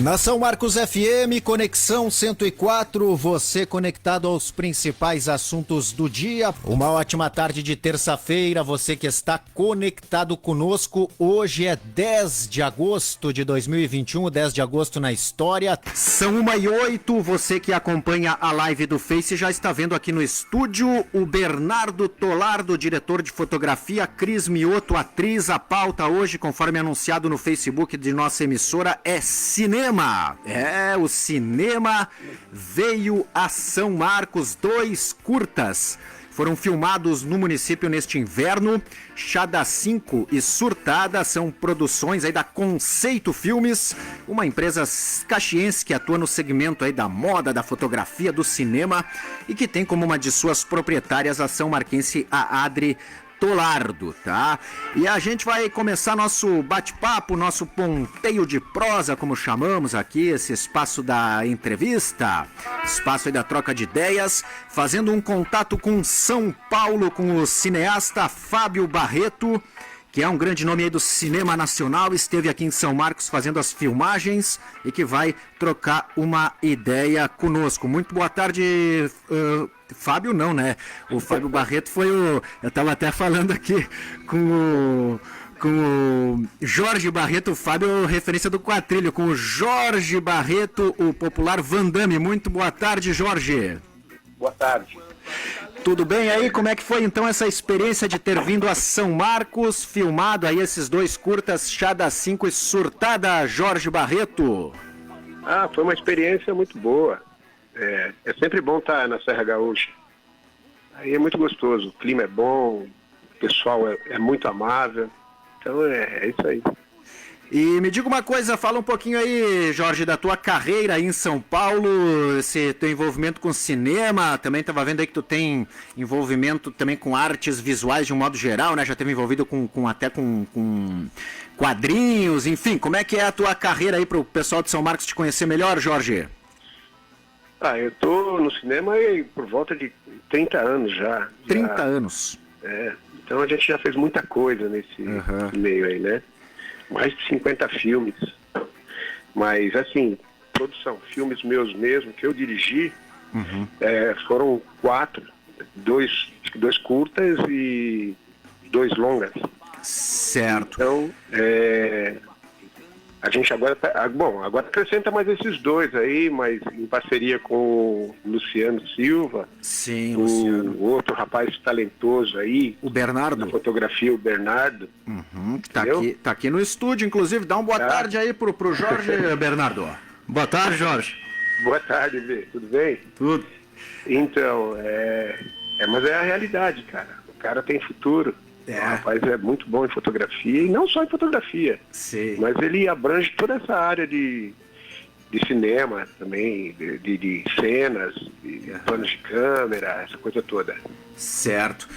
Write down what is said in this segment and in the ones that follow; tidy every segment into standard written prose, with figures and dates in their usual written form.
Na São Marcos FM, Conexão 104, você conectado aos principais assuntos do dia. Uma ótima tarde de terça-feira, você que está conectado conosco. Hoje é 10 de agosto de 2021, 10 de agosto na história. São 1h08, você que acompanha a live do Face já está vendo aqui no estúdio o Bernardo Tolardo, diretor de fotografia, Cris Mioto, atriz. A pauta hoje, conforme anunciado no Facebook de nossa emissora, é cinema. O cinema veio a São Marcos, 2 curtas foram filmados no município neste inverno. Chá da 5 e Surtada são produções aí da Conceito Filmes, uma empresa caxiense que atua no segmento aí da moda, da fotografia, do cinema e que tem como uma de suas proprietárias a são marquense, a Adri Tolardo, tá? E a gente vai começar nosso bate-papo, nosso ponteio de prosa, como chamamos aqui, esse espaço da entrevista, espaço aí da troca de ideias, fazendo um contato com São Paulo, com o cineasta Fábio Barreto, que é um grande nome aí do cinema nacional, esteve aqui em São Marcos fazendo as filmagens e que vai trocar uma ideia conosco. Muito boa tarde, Fábio não, né? O Fábio Barreto foi o... Eu estava até falando aqui com o Jorge Barreto, o Fábio, referência do Quatrilho, com o Jorge Barreto, o popular Van Damme. Muito boa tarde, Jorge. Boa tarde. Tudo bem aí? Como é que foi então essa experiência de ter vindo a São Marcos, filmado aí esses 2 curtas, Chá da 5 e Surtada, Jorge Barreto? Foi uma experiência muito boa. É sempre bom estar na Serra Gaúcha. Aí é muito gostoso, o clima é bom, o pessoal é muito amável. Então é isso aí. E me diga uma coisa, fala um pouquinho aí, Jorge, da tua carreira aí em São Paulo, esse teu envolvimento com cinema, também estava vendo aí que tu tem envolvimento também com artes visuais de um modo geral, né? Já esteve envolvido até com quadrinhos, enfim, como é que é a tua carreira aí para o pessoal de São Marcos te conhecer melhor, Jorge? Eu tô no cinema por volta de 30 anos já. 30 anos. Então a gente já fez muita coisa nesse meio aí, né? Mais de 50 filmes, mas assim, produção, filmes meus mesmo, que eu dirigi, foram 4, 2 curtas e 2 longas. Certo. Então, a gente agora agora acrescenta mais esses 2 aí, mas em parceria com o Luciano Silva. Sim, Luciano. O outro rapaz talentoso aí. O Bernardo. Na fotografia, o Bernardo. Que tá aqui no estúdio, inclusive. Dá uma boa tarde aí pro Jorge, Bernardo. Boa tarde, Jorge. Boa tarde, Bê. Tudo bem? Tudo. Então, mas é a realidade, cara. O cara tem futuro. O rapaz é muito bom em fotografia, e não só em fotografia. Sim. Mas ele abrange toda essa área de cinema também, de cenas, de planos de câmera, essa coisa toda. Certo.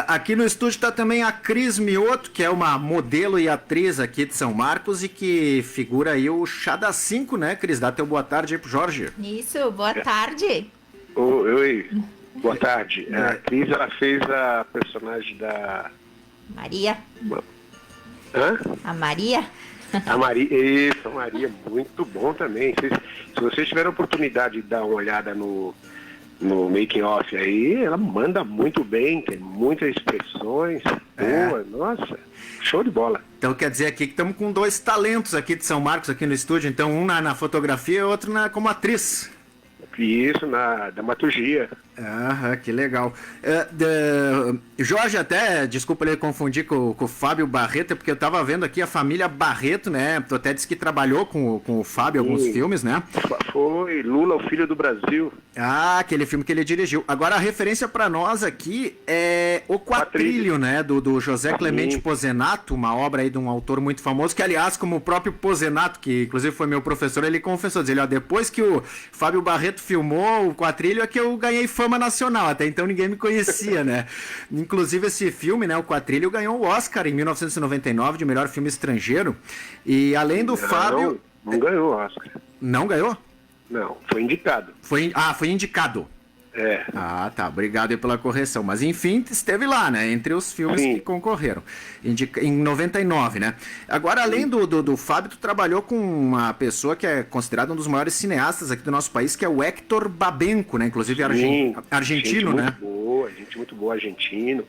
Aqui no estúdio está também a Cris Mioto, que é uma modelo e atriz aqui de São Marcos e que figura aí o Chá da 5, né, Cris? Dá teu boa tarde aí pro Jorge. Isso, boa tarde. Oi, boa tarde. A Cris, ela fez a personagem da... Maria. Hã? A Maria. A Maria, isso, a Maria, muito bom também. Se vocês tiverem a oportunidade de dar uma olhada no making off aí, ela manda muito bem, tem muitas expressões, boa, nossa, show de bola. Então quer dizer aqui que estamos com 2 talentos aqui de São Marcos aqui no estúdio, então um na fotografia e outro como atriz. Isso, na dramaturgia. Que legal. Jorge, até, desculpa ele confundir com o Fábio Barreto, porque eu tava vendo aqui a família Barreto, né? Tu até disse que trabalhou com o Fábio em alguns filmes, né? Foi Lula, o Filho do Brasil. Aquele filme que ele dirigiu. Agora a referência para nós aqui é O Quatrilho, né? Do José Clemente Pozenato, uma obra aí de um autor muito famoso, que aliás, como o próprio Pozenato, que inclusive foi meu professor, ele confessou, dizendo, depois que o Fábio Barreto filmou O Quatrilho é que eu ganhei fama nacional, até então ninguém me conhecia, né? Inclusive esse filme, né, O Quatrilho, ganhou o Oscar em 1999 de melhor filme estrangeiro, e além do Fábio... Não ganhou o Oscar. Não ganhou? Não, foi indicado. Foi indicado. É. Ah, tá. Obrigado aí pela correção. Mas, enfim, esteve lá, né? Entre os filmes Sim. que concorreram. Em 99, né? Agora, além do Fábio, tu trabalhou com uma pessoa que é considerada um dos maiores cineastas aqui do nosso país, que é o Hector Babenco, né? Inclusive argentino, né? Gente muito boa, argentino.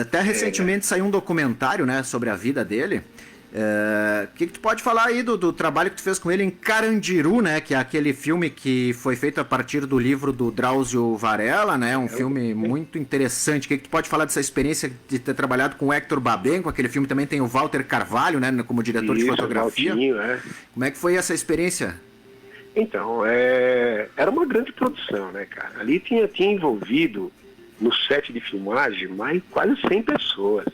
Até recentemente saiu um documentário, né? Sobre a vida dele. O que tu pode falar aí do trabalho que tu fez com ele em Carandiru, né? Que é aquele filme que foi feito a partir do livro do Drauzio Varela, né? Um filme muito interessante. O que tu pode falar dessa experiência de ter trabalhado com o Hector Babenco? Aquele filme também tem o Walter Carvalho, né? Como diretor de fotografia. Valtinho, Como é que foi essa experiência? Então, era uma grande produção, né, cara? Ali tinha envolvido no set de filmagem mais quase 100 pessoas.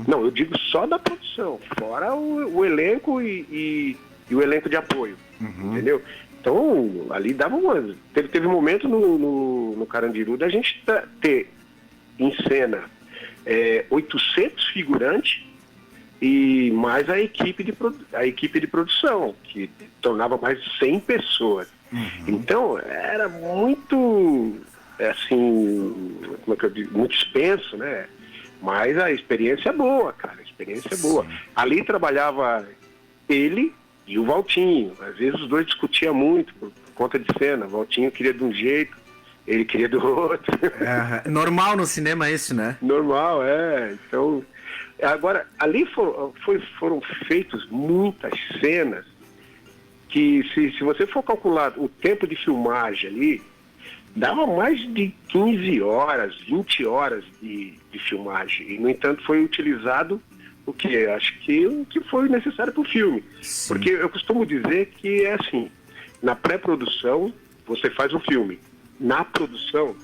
Não, eu digo só da produção, fora o elenco e o elenco de apoio, entendeu? Então, ali dava uma... Teve um momento no Carandiru da gente ter em cena 800 figurantes e mais a equipe de produção, que tornava mais de 100 pessoas. Então, era muito, assim, como é que eu digo, muito expenso, né? Mas a experiência é boa, cara, a experiência é boa. Ali trabalhava ele e o Valtinho. Às vezes os dois discutiam muito por conta de cena. O Valtinho queria de um jeito, ele queria do outro. Normal no cinema isso, né? Normal, Então, agora, ali foram feitas muitas cenas que, se você for calcular o tempo de filmagem ali, dava mais de 15 horas, 20 horas de filmagem. E, no entanto, foi utilizado o que? Acho que o que foi necessário para o filme. Sim. Porque eu costumo dizer que é assim, na pré-produção, você faz um filme. Na produção,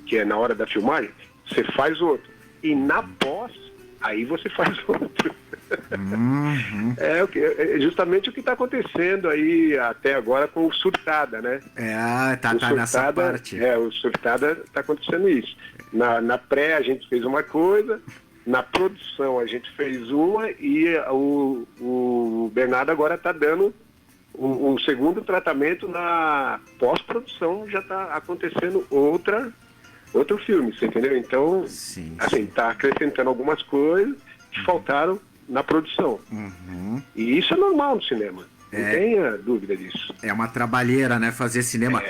que é na hora da filmagem, você faz outro. E na pós, aí você faz outro. É justamente o que está acontecendo aí até agora com o Surtada, né? Tá nessa parte. O Surtada está acontecendo isso. Na pré a gente fez uma coisa, na produção a gente fez uma e o Bernardo agora está dando um segundo tratamento. Na pós-produção já está acontecendo outro filme, você entendeu? Então, assim, tá acrescentando algumas coisas que faltaram na produção. E isso é normal no cinema. Não tenha dúvida disso. É uma trabalheira, né? Fazer cinema.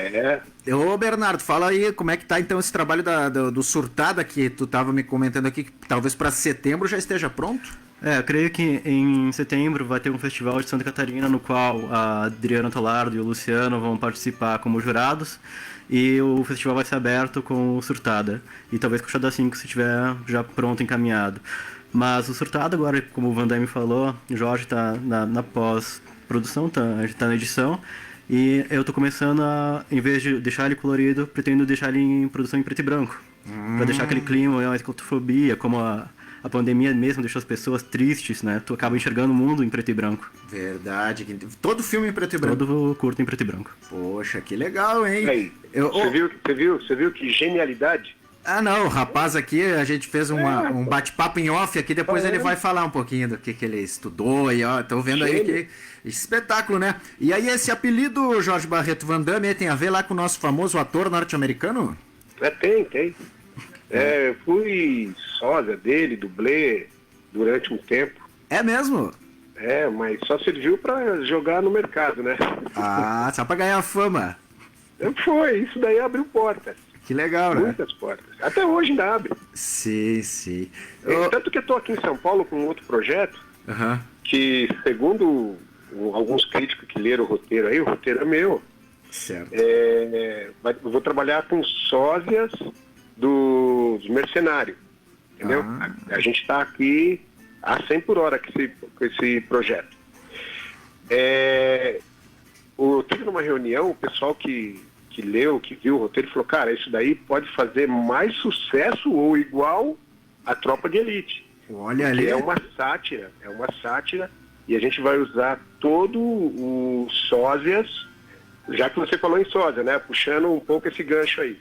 Ô, Bernardo, fala aí como é que tá então esse trabalho do Surtada que tu tava me comentando aqui, que talvez para setembro já esteja pronto? Eu creio que em setembro vai ter um festival de Santa Catarina no qual a Adriana Tolardo e o Luciano vão participar como jurados. E o festival vai ser aberto com o Surtada. E talvez com o Shada 5 se estiver já pronto, encaminhado. Mas o Surtada agora, como o Van Damme falou, o Jorge está na pós-produção, tá na edição. E eu tô começando em vez de deixar ele colorido, pretendo deixar ele em produção em preto e branco. Pra deixar aquele clima, uma escotofobia, como a pandemia mesmo deixou as pessoas tristes, né? Tu acaba enxergando o mundo em preto e branco. Verdade. Todo filme em preto e branco. Todo curto em preto e branco. Poxa, que legal, hein? Aí, você viu que genialidade? Ah, não, o rapaz aqui, a gente fez um bate-papo em off aqui, depois ele vai falar um pouquinho do que ele estudou e ó, tô vendo aí que espetáculo, né? E aí esse apelido, Jorge Barreto Van Damme, tem a ver lá com o nosso famoso ator norte-americano? Tem. Fui sósia dele, dublê, durante um tempo. É mesmo? Mas só serviu pra jogar no mercado, né? Ah, só pra ganhar fama. Isso daí abriu portas. Que legal, né? Muitas portas. Até hoje ainda abre. Sim. Tanto que eu tô aqui em São Paulo com outro projeto, que segundo alguns críticos que leram o roteiro aí, o roteiro é meu. Certo. Eu vou trabalhar com sósias dos mercenários, entendeu? A gente está aqui a 100 por hora com esse projeto. Eu tive numa reunião, o pessoal que leu, que viu o roteiro, falou, cara, isso daí pode fazer mais sucesso ou igual a Tropa de Elite. Olha ali. É uma sátira, e a gente vai usar todo o sósias, já que você falou em sósia, né? Puxando um pouco esse gancho aí.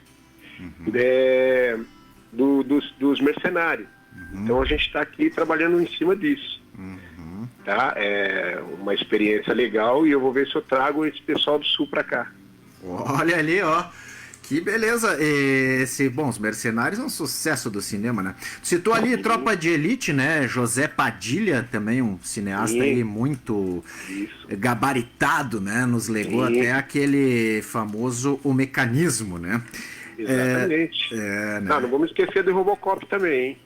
Dos mercenários. Então a gente está aqui trabalhando em cima disso. Tá? É uma experiência legal e eu vou ver se eu trago esse pessoal do Sul para cá. Olha ali, ó. Que beleza. Bom, Os Mercenários é um sucesso do cinema, né? Citou ali Tropa de Elite, né? José Padilha, também um cineasta aí muito gabaritado, né? Nos legou até aquele famoso O Mecanismo, né? Exatamente. Né? Não vamos esquecer do Robocop também, hein?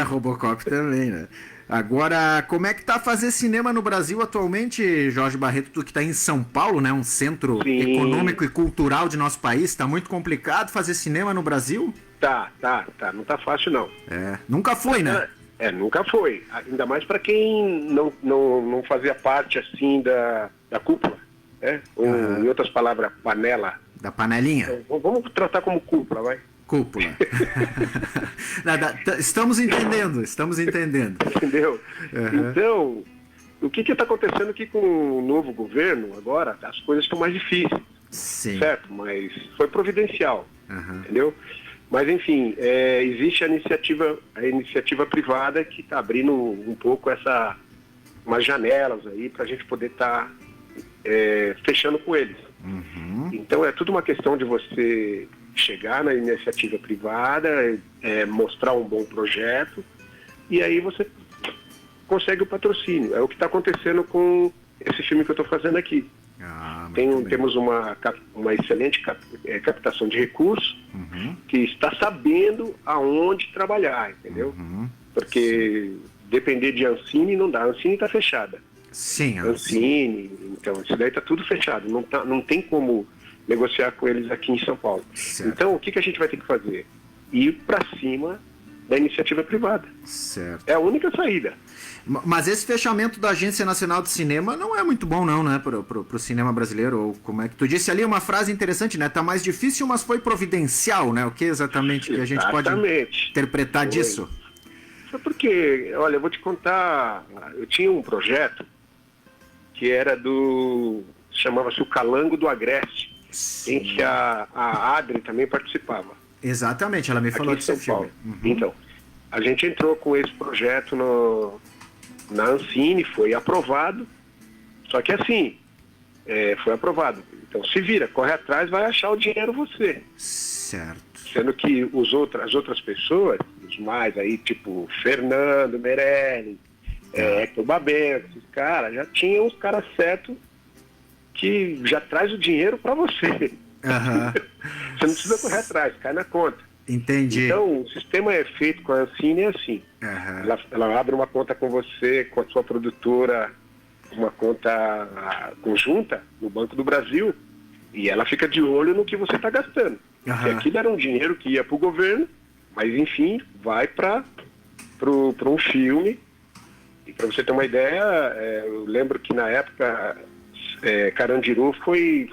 Robocop também, né? Agora, como é que tá fazer cinema no Brasil atualmente, Jorge Barreto? Tu que tá em São Paulo, né? Um centro econômico e cultural de nosso país. Tá muito complicado fazer cinema no Brasil? Tá. Não tá fácil, não. Nunca foi, né? Nunca foi. Ainda mais para quem não fazia parte, assim, da cúpula, né? Ou, em outras palavras, panela. Da panelinha? Vamos tratar como cúpula, vai. Cúpula. Estamos entendendo. Entendeu? Então, o que está acontecendo aqui com o novo governo agora? As coisas estão mais difíceis. Sim. Certo? Mas foi providencial. Entendeu? Mas, enfim, existe a iniciativa privada que está abrindo um pouco umas janelas aí para a gente poder estar fechando com eles. Então, é tudo uma questão de você chegar na iniciativa privada, mostrar um bom projeto, e aí você consegue o patrocínio. É o que está acontecendo com esse filme que eu estou fazendo aqui. Temos uma excelente captação de recursos, que está sabendo aonde trabalhar, entendeu? Porque depender de Ancine não dá. A Ancine está fechada. Sim, Ancine, então isso daí está tudo fechado. Não tem como negociar com eles aqui em São Paulo. Certo. Então, o que a gente vai ter que fazer? Ir para cima da iniciativa privada. Certo. É a única saída. Mas esse fechamento da Agência Nacional de Cinema não é muito bom, não, né, pro cinema brasileiro? Ou como é que tu disse ali uma frase interessante, né? Tá mais difícil, mas foi providencial, né? O que exatamente que a gente pode interpretar disso? Foi porque, olha, eu vou te contar, eu tinha um projeto que era chamava-se o Calango do Agreste. Em que a Adri também participava. Exatamente, ela me falou desse filme. Então, a gente entrou com esse projeto na Ancine, foi aprovado, só que assim, foi aprovado. Então se vira, corre atrás, vai achar o dinheiro você. Certo. Sendo que as outras pessoas, os mais aí, tipo Fernando Meirelles, Hector Babento, esses caras, já tinham os caras certos que já traz o dinheiro para você. Você não precisa correr atrás, cai na conta. Entendi. Então, o sistema é feito com a Ancine assim. Ela abre uma conta com você, com a sua produtora, uma conta conjunta no Banco do Brasil, e ela fica de olho no que você está gastando. E aquilo era um dinheiro que ia para o governo, mas enfim, vai para um filme. E para você ter uma ideia, eu lembro que na época Carandiru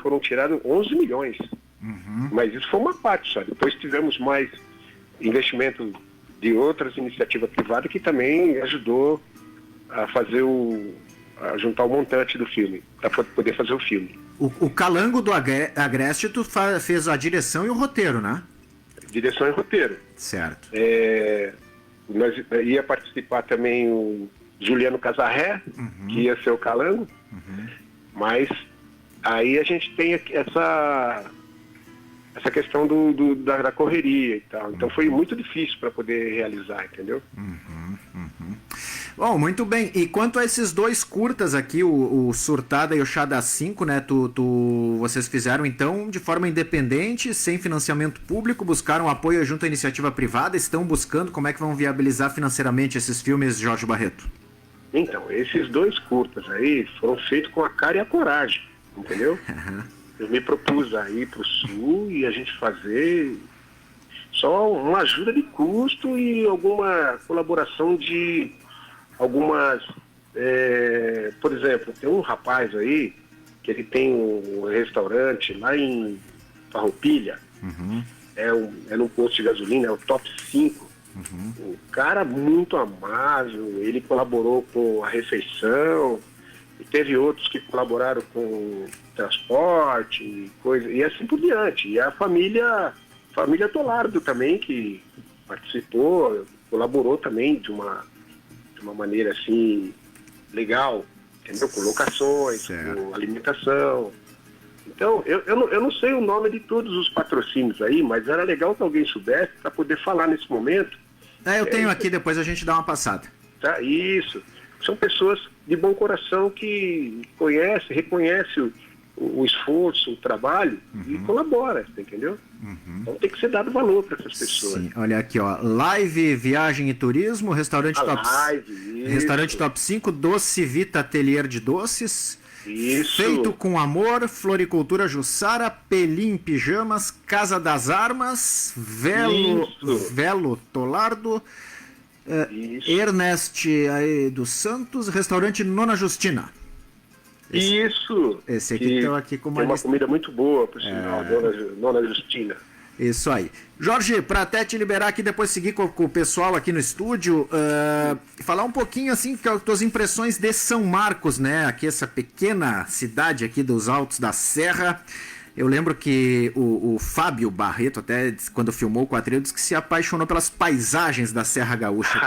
foram tirados 11 milhões. Mas isso foi uma parte só. Depois tivemos mais investimento de outras iniciativas privadas que também ajudou a a juntar o montante do filme, para poder fazer o filme. O Calango do Agreste, tu fez a direção e o roteiro, né? Direção e roteiro. Certo. Nós ia participar também o Juliano Casarré, que ia ser o Calango, mas aí a gente tem essa questão da correria e tal. Então foi muito difícil para poder realizar, entendeu? Bom, muito bem. E quanto a esses dois curtas aqui, o Surtada e o Chá das 5, né? Vocês fizeram então de forma independente, sem financiamento público, buscaram apoio junto à iniciativa privada, estão buscando como é que vão viabilizar financeiramente esses filmes, Jorge Barreto? Então, esses dois curtas aí foram feitos com a cara e a coragem, entendeu? Eu me propus a ir para o Sul e a gente fazer só uma ajuda de custo e alguma colaboração de algumas... por exemplo, tem um rapaz aí que ele tem um restaurante lá em Farroupilha, é num posto de gasolina, é o Top 5. Um cara muito amável, ele colaborou com a refeição, e teve outros que colaboraram com transporte e coisa, e assim por diante. E a família Tolardo também, que participou, colaborou também de uma maneira assim legal, entendeu? Com locações, com alimentação. Então, eu não sei o nome de todos os patrocínios aí, mas era legal que alguém soubesse para poder falar nesse momento. Eu tenho aqui, depois a gente dá uma passada. Tá, isso. São pessoas de bom coração que reconhecem o esforço, o trabalho e colabora, entendeu? Então tem que ser dado valor para essas pessoas. Sim, olha aqui, ó. Live, Viagem e Turismo, Restaurante Live, Top 5, Doce Vita Atelier de Doces. Isso. Feito com Amor, Floricultura Jussara, Pelim Pijamas, Casa das Armas, Velo Tolardo, Ernest aí dos Santos, Restaurante Nona Justina. Esse aqui estão aqui com uma comida muito boa, por sinal, Nona Justina. Isso aí. Jorge, para até te liberar aqui, depois seguir com o pessoal aqui no estúdio, falar um pouquinho, assim, que as tuas impressões de São Marcos, né? Aqui, essa pequena cidade aqui dos Altos da Serra. Eu lembro que o Fábio Barreto, até quando filmou o quadrinho, disse que se apaixonou pelas paisagens da Serra Gaúcha.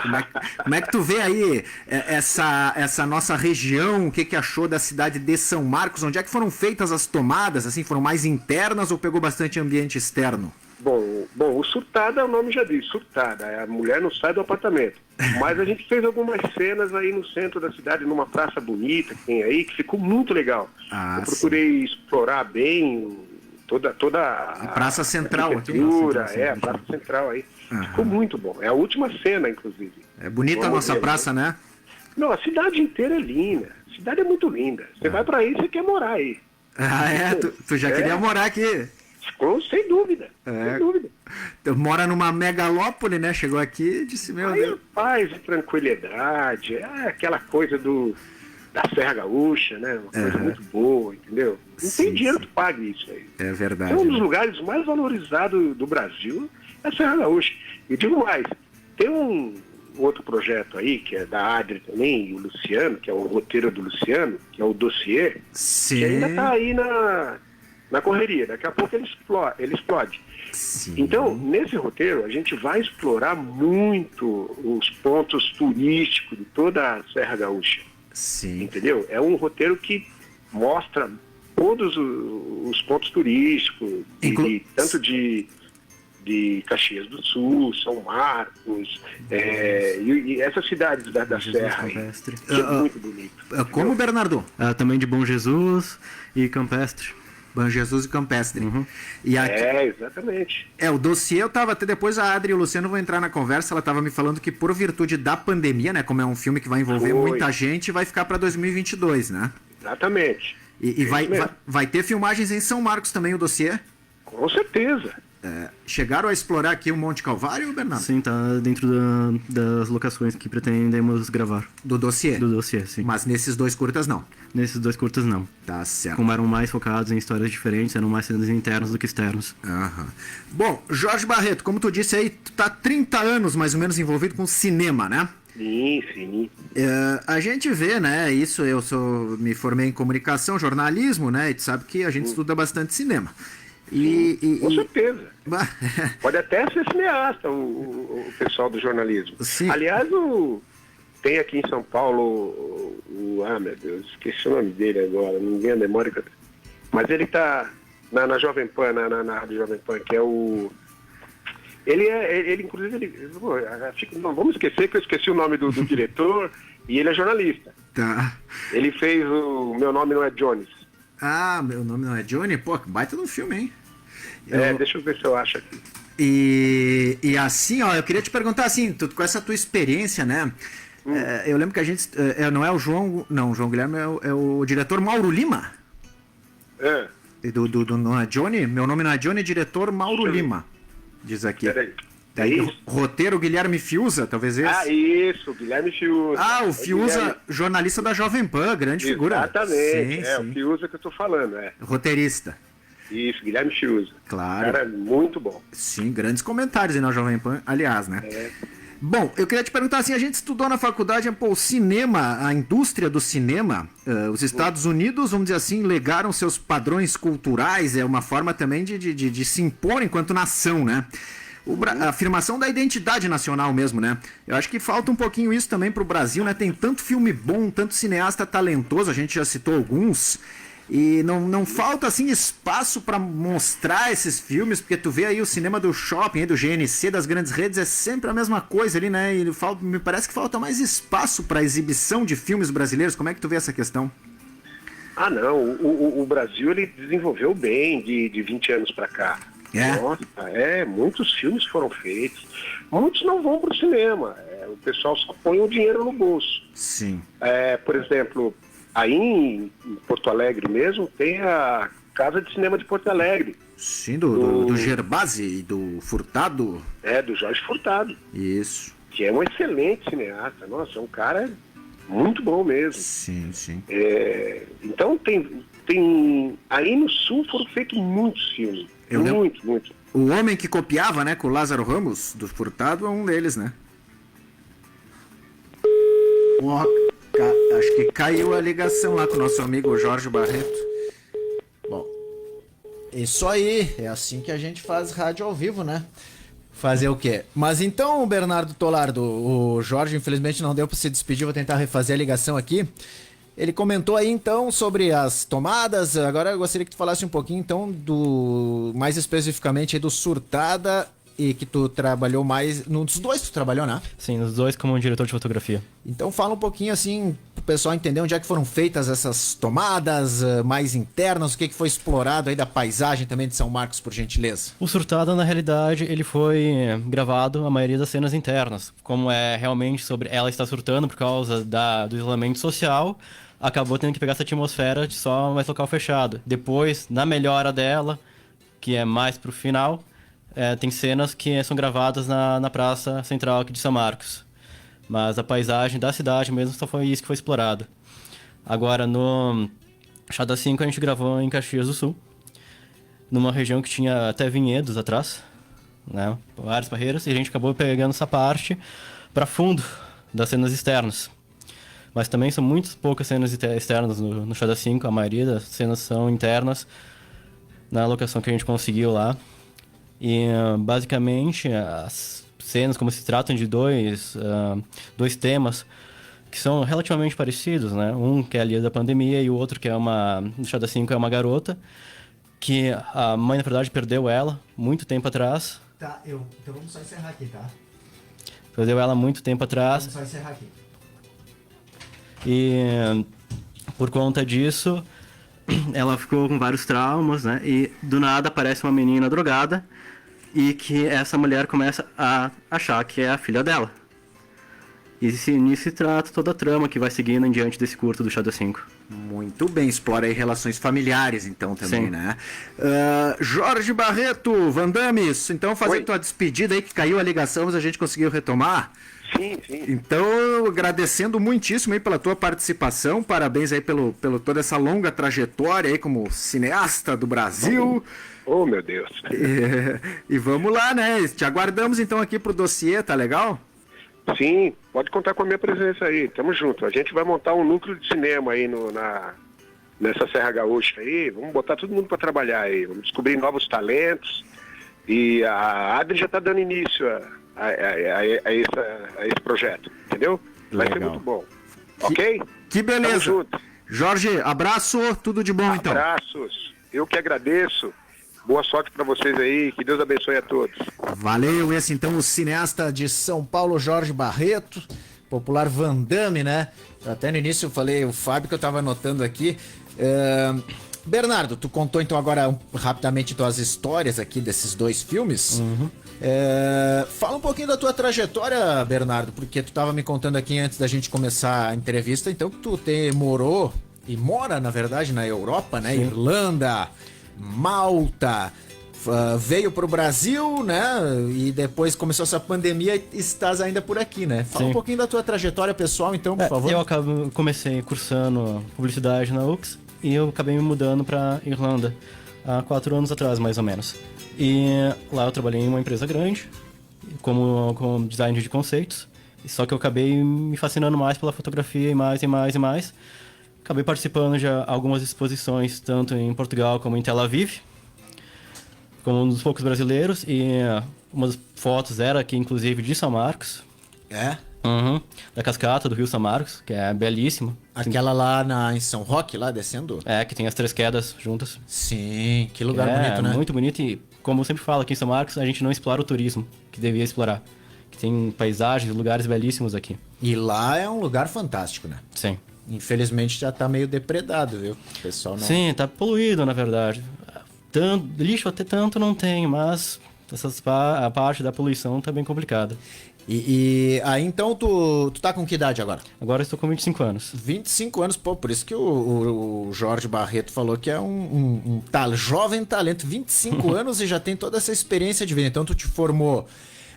Como é que tu vê aí essa nossa região? O que achou da cidade de São Marcos? Onde é que foram feitas as tomadas? Assim, foram mais internas ou pegou bastante ambiente externo? Bom, o Surtada, o nome já diz, Surtada. A mulher não sai do apartamento. Mas a gente fez algumas cenas aí no centro da cidade, numa praça bonita que tem aí, que ficou muito legal. Eu procurei explorar bem toda a Praça Central. A Praça Central aí. Ficou muito bom. É a última cena, inclusive. É bonita a nossa praça, né? Não, a cidade inteira é linda. A cidade é muito linda. Você vai pra aí, você quer morar aí. Tu já queria morar aqui. Sem dúvida, sem dúvida. Mora numa megalópole, né? Chegou aqui e disse, meu Deus. Paz e tranquilidade, aquela coisa da Serra Gaúcha, né? Uma coisa muito boa, entendeu? Não tem dinheiro que pague isso aí. É verdade. É um dos lugares mais valorizados do Brasil, é a Serra Gaúcha. E digo mais, tem um outro projeto aí, que é da Adri também, e o Luciano, que é o roteiro do Luciano, que é o Dossiê, que ainda está aí na correria, daqui a pouco ele explode. Sim. Então, nesse roteiro, a gente vai explorar muito os pontos turísticos de toda a Serra Gaúcha. Sim. Entendeu? É um roteiro que mostra todos os pontos turísticos, tanto de Caxias do Sul, São Marcos, e essas cidades da Serra aí, que é muito bonito. Como, Bernardo? Também de Bom Jesus e Campestre. Bom Jesus e Campestre. E aqui, exatamente. O dossiê, eu tava até depois, a Adri e o Luciano vão entrar na conversa, ela tava me falando que por virtude da pandemia, né, como é um filme que vai envolver muita gente, vai ficar para 2022, né? Exatamente. E vai ter filmagens em São Marcos também, o dossiê? Com certeza. Chegaram a explorar aqui o Monte Calvário, Bernardo? Sim, tá dentro das locações que pretendemos gravar. Do dossiê? Do dossiê, sim. Mas nesses dois curtas, não? Nesses dois curtas, não. Tá certo. Como eram mais focados em histórias diferentes, eram mais cenas internas do que externos. Bom, Jorge Barreto, como tu disse aí, tu tá há 30 anos mais ou menos envolvido com cinema, né? Sim. A gente vê, né, isso, me formei em comunicação, jornalismo, né, e tu sabe que a gente estuda bastante cinema. Com certeza. Pode até ser cineasta o pessoal do jornalismo. Sim. Aliás, tem aqui em São Paulo meu Deus, esqueci o nome dele agora, não me vem a memória. Mas ele tá na Jovem Pan, na Rádio Jovem Pan, que é o... Ele inclusive, não vamos esquecer que eu esqueci o nome do diretor, e ele é jornalista. Tá. Ele fez o Meu Nome Não É Jones. Meu nome não é Johnny? Pô, que baita no filme, hein? Deixa eu ver se eu acho aqui. E assim, ó, eu queria te perguntar assim, com essa tua experiência, né? Eu lembro que a gente, não é o João Guilherme, é o diretor Mauro Lima. Do Não é Johnny? Meu nome não é Johnny, diretor Mauro Lima. Diz aqui. Peraí. Roteiro Guilherme Fiuza, talvez esse? Isso, Guilherme Fiuza. O Fiuza, jornalista da Jovem Pan, grande figura. Exatamente, sim. O Fiuza que eu tô falando, Roteirista. Isso, Guilherme Fiuza. Claro. Cara, muito bom. Sim, grandes comentários aí na Jovem Pan, aliás, né? Bom, eu queria te perguntar assim, a gente estudou na faculdade, o cinema, a indústria do cinema, os Estados Unidos, vamos dizer assim, legaram seus padrões culturais, é uma forma também de se impor enquanto nação, né? A afirmação da identidade nacional mesmo, né? Eu acho que falta um pouquinho isso também pro Brasil, né? Tem tanto filme bom, tanto cineasta talentoso, a gente já citou alguns. E não falta, assim, espaço para mostrar esses filmes, porque tu vê aí o cinema do shopping, aí do GNC, das grandes redes, é sempre a mesma coisa ali, né? E me parece que falta mais espaço para exibição de filmes brasileiros. Como é que tu vê essa questão? Ah, não. O Brasil, ele desenvolveu bem de 20 anos para cá. Nossa, muitos filmes foram feitos. Muitos não vão para o cinema. O pessoal só põe o dinheiro no bolso. Sim. Por exemplo, aí em Porto Alegre mesmo, tem a Casa de Cinema de Porto Alegre. Sim, do Gervasi, do Furtado. Do Jorge Furtado. Isso. Que é um excelente cineasta. Nossa, é um cara muito bom mesmo. Sim, sim. Então tem... Aí no Sul foram feitos muitos filmes. Muito. O Homem que Copiava, né, com o Lázaro Ramos, do Furtado, é um deles, né? Acho que caiu a ligação lá com o nosso amigo Jorge Barreto. Bom, isso aí, é assim que a gente faz rádio ao vivo, né? Fazer o quê? Mas então, Bernardo Tolardo, o Jorge infelizmente não deu para se despedir, vou tentar refazer a ligação aqui. Ele comentou aí então sobre as tomadas. Agora eu gostaria que tu falasse um pouquinho então mais especificamente aí do Surtada, e que tu trabalhou mais... Nos dois tu trabalhou, né? Sim, nos dois como diretor de fotografia. Então fala um pouquinho assim, pro pessoal entender onde é que foram feitas essas tomadas mais internas, o que foi explorado aí da paisagem também de São Marcos, por gentileza. O Surtada, na realidade, ele foi gravado a maioria das cenas internas. Como é realmente sobre ela estar surtando por causa do isolamento social, acabou tendo que pegar essa atmosfera de só mais local fechado. Depois, na melhora dela, que é mais pro final... tem cenas que são gravadas na praça central aqui de São Marcos. Mas a paisagem da cidade mesmo só foi isso que foi explorado. Agora, no Chada 5, a gente gravou em Caxias do Sul, numa região que tinha até vinhedos atrás, né? Várias barreiras, e a gente acabou pegando essa parte para fundo das cenas externas. Mas também são muito poucas cenas externas no Chada 5, a maioria das cenas são internas, na locação que a gente conseguiu lá. E basicamente as cenas, como se tratam de dois temas que são relativamente parecidos, né? Um que é ali da pandemia e o outro que é no Chada 5 é uma garota que a mãe, na verdade, perdeu ela muito tempo atrás. Tá, então vamos só encerrar aqui, tá? Perdeu ela muito tempo atrás. Vamos só encerrar aqui. E por conta disso, ela ficou com vários traumas, né? E do nada aparece uma menina drogada e que essa mulher começa a achar que é a filha dela. E nisso se trata toda a trama que vai seguindo em diante desse curto do Chada 5. Muito bem, explora aí relações familiares então também, Sim. Né? Jorge Barreto, Van Dames, então fazer tua despedida aí, que caiu a ligação, mas a gente conseguiu retomar. Sim. Então, agradecendo muitíssimo aí pela tua participação, parabéns aí pelo toda essa longa trajetória aí como cineasta do Brasil. Oh, meu Deus. E vamos lá, né? Te aguardamos então aqui pro dossiê, tá legal? Sim, pode contar com a minha presença aí, tamo junto. A gente vai montar um núcleo de cinema aí nessa Serra Gaúcha aí, vamos botar todo mundo para trabalhar aí, vamos descobrir novos talentos. E a Adri já tá dando início a esse projeto, entendeu? Vai ser muito bom. Ok? Que beleza. Tamo junto. Jorge, abraço, tudo de bom então. Abraços, eu que agradeço. Boa sorte para vocês aí, que Deus abençoe a todos. Valeu, esse então o cineasta de São Paulo, Jorge Barreto, popular Van Damme, né? Até no início eu falei, o Fábio que eu tava anotando aqui. Bernardo, tu contou então agora rapidamente tuas histórias aqui desses dois filmes. Uhum. Fala um pouquinho da tua trajetória, Bernardo, porque tu tava me contando aqui antes da gente começar a entrevista, então que tu morou e mora, na verdade, na Europa, né? Sim. Irlanda, Malta, veio pro Brasil, né? E depois começou essa pandemia e estás ainda por aqui, né? Fala Sim. um pouquinho da tua trajetória pessoal, então, por favor. Eu comecei cursando publicidade na UX e eu acabei me mudando pra Irlanda há 4 anos atrás, mais ou menos. E lá eu trabalhei em uma empresa grande, como designer de conceitos, só que eu acabei me fascinando mais pela fotografia e mais. Acabei participando de algumas exposições, tanto em Portugal como em Tel Aviv, como um dos poucos brasileiros, e uma das fotos era aqui, inclusive, de São Marcos. É? Uhum. Da cascata do Rio São Marcos, que é belíssima. Aquela lá em São Roque, lá descendo? É, que tem as 3 quedas juntas. Sim, que lugar bonito, né? Muito bonito e, como eu sempre falo, aqui em São Marcos a gente não explora o turismo, que devia explorar. Que tem paisagens, lugares belíssimos aqui. E lá é um lugar fantástico, né? Sim. Infelizmente já tá meio depredado, viu? O pessoal não... Sim, tá poluído, na verdade. Lixo até tanto não tem, mas a parte da poluição tá bem complicada. E aí então tu tá com que idade agora? Agora eu estou com 25 anos. 25 anos, pô, por isso que o Jorge Barreto falou que é um jovem talento, 25 anos e já tem toda essa experiência de vida. Então tu te formou,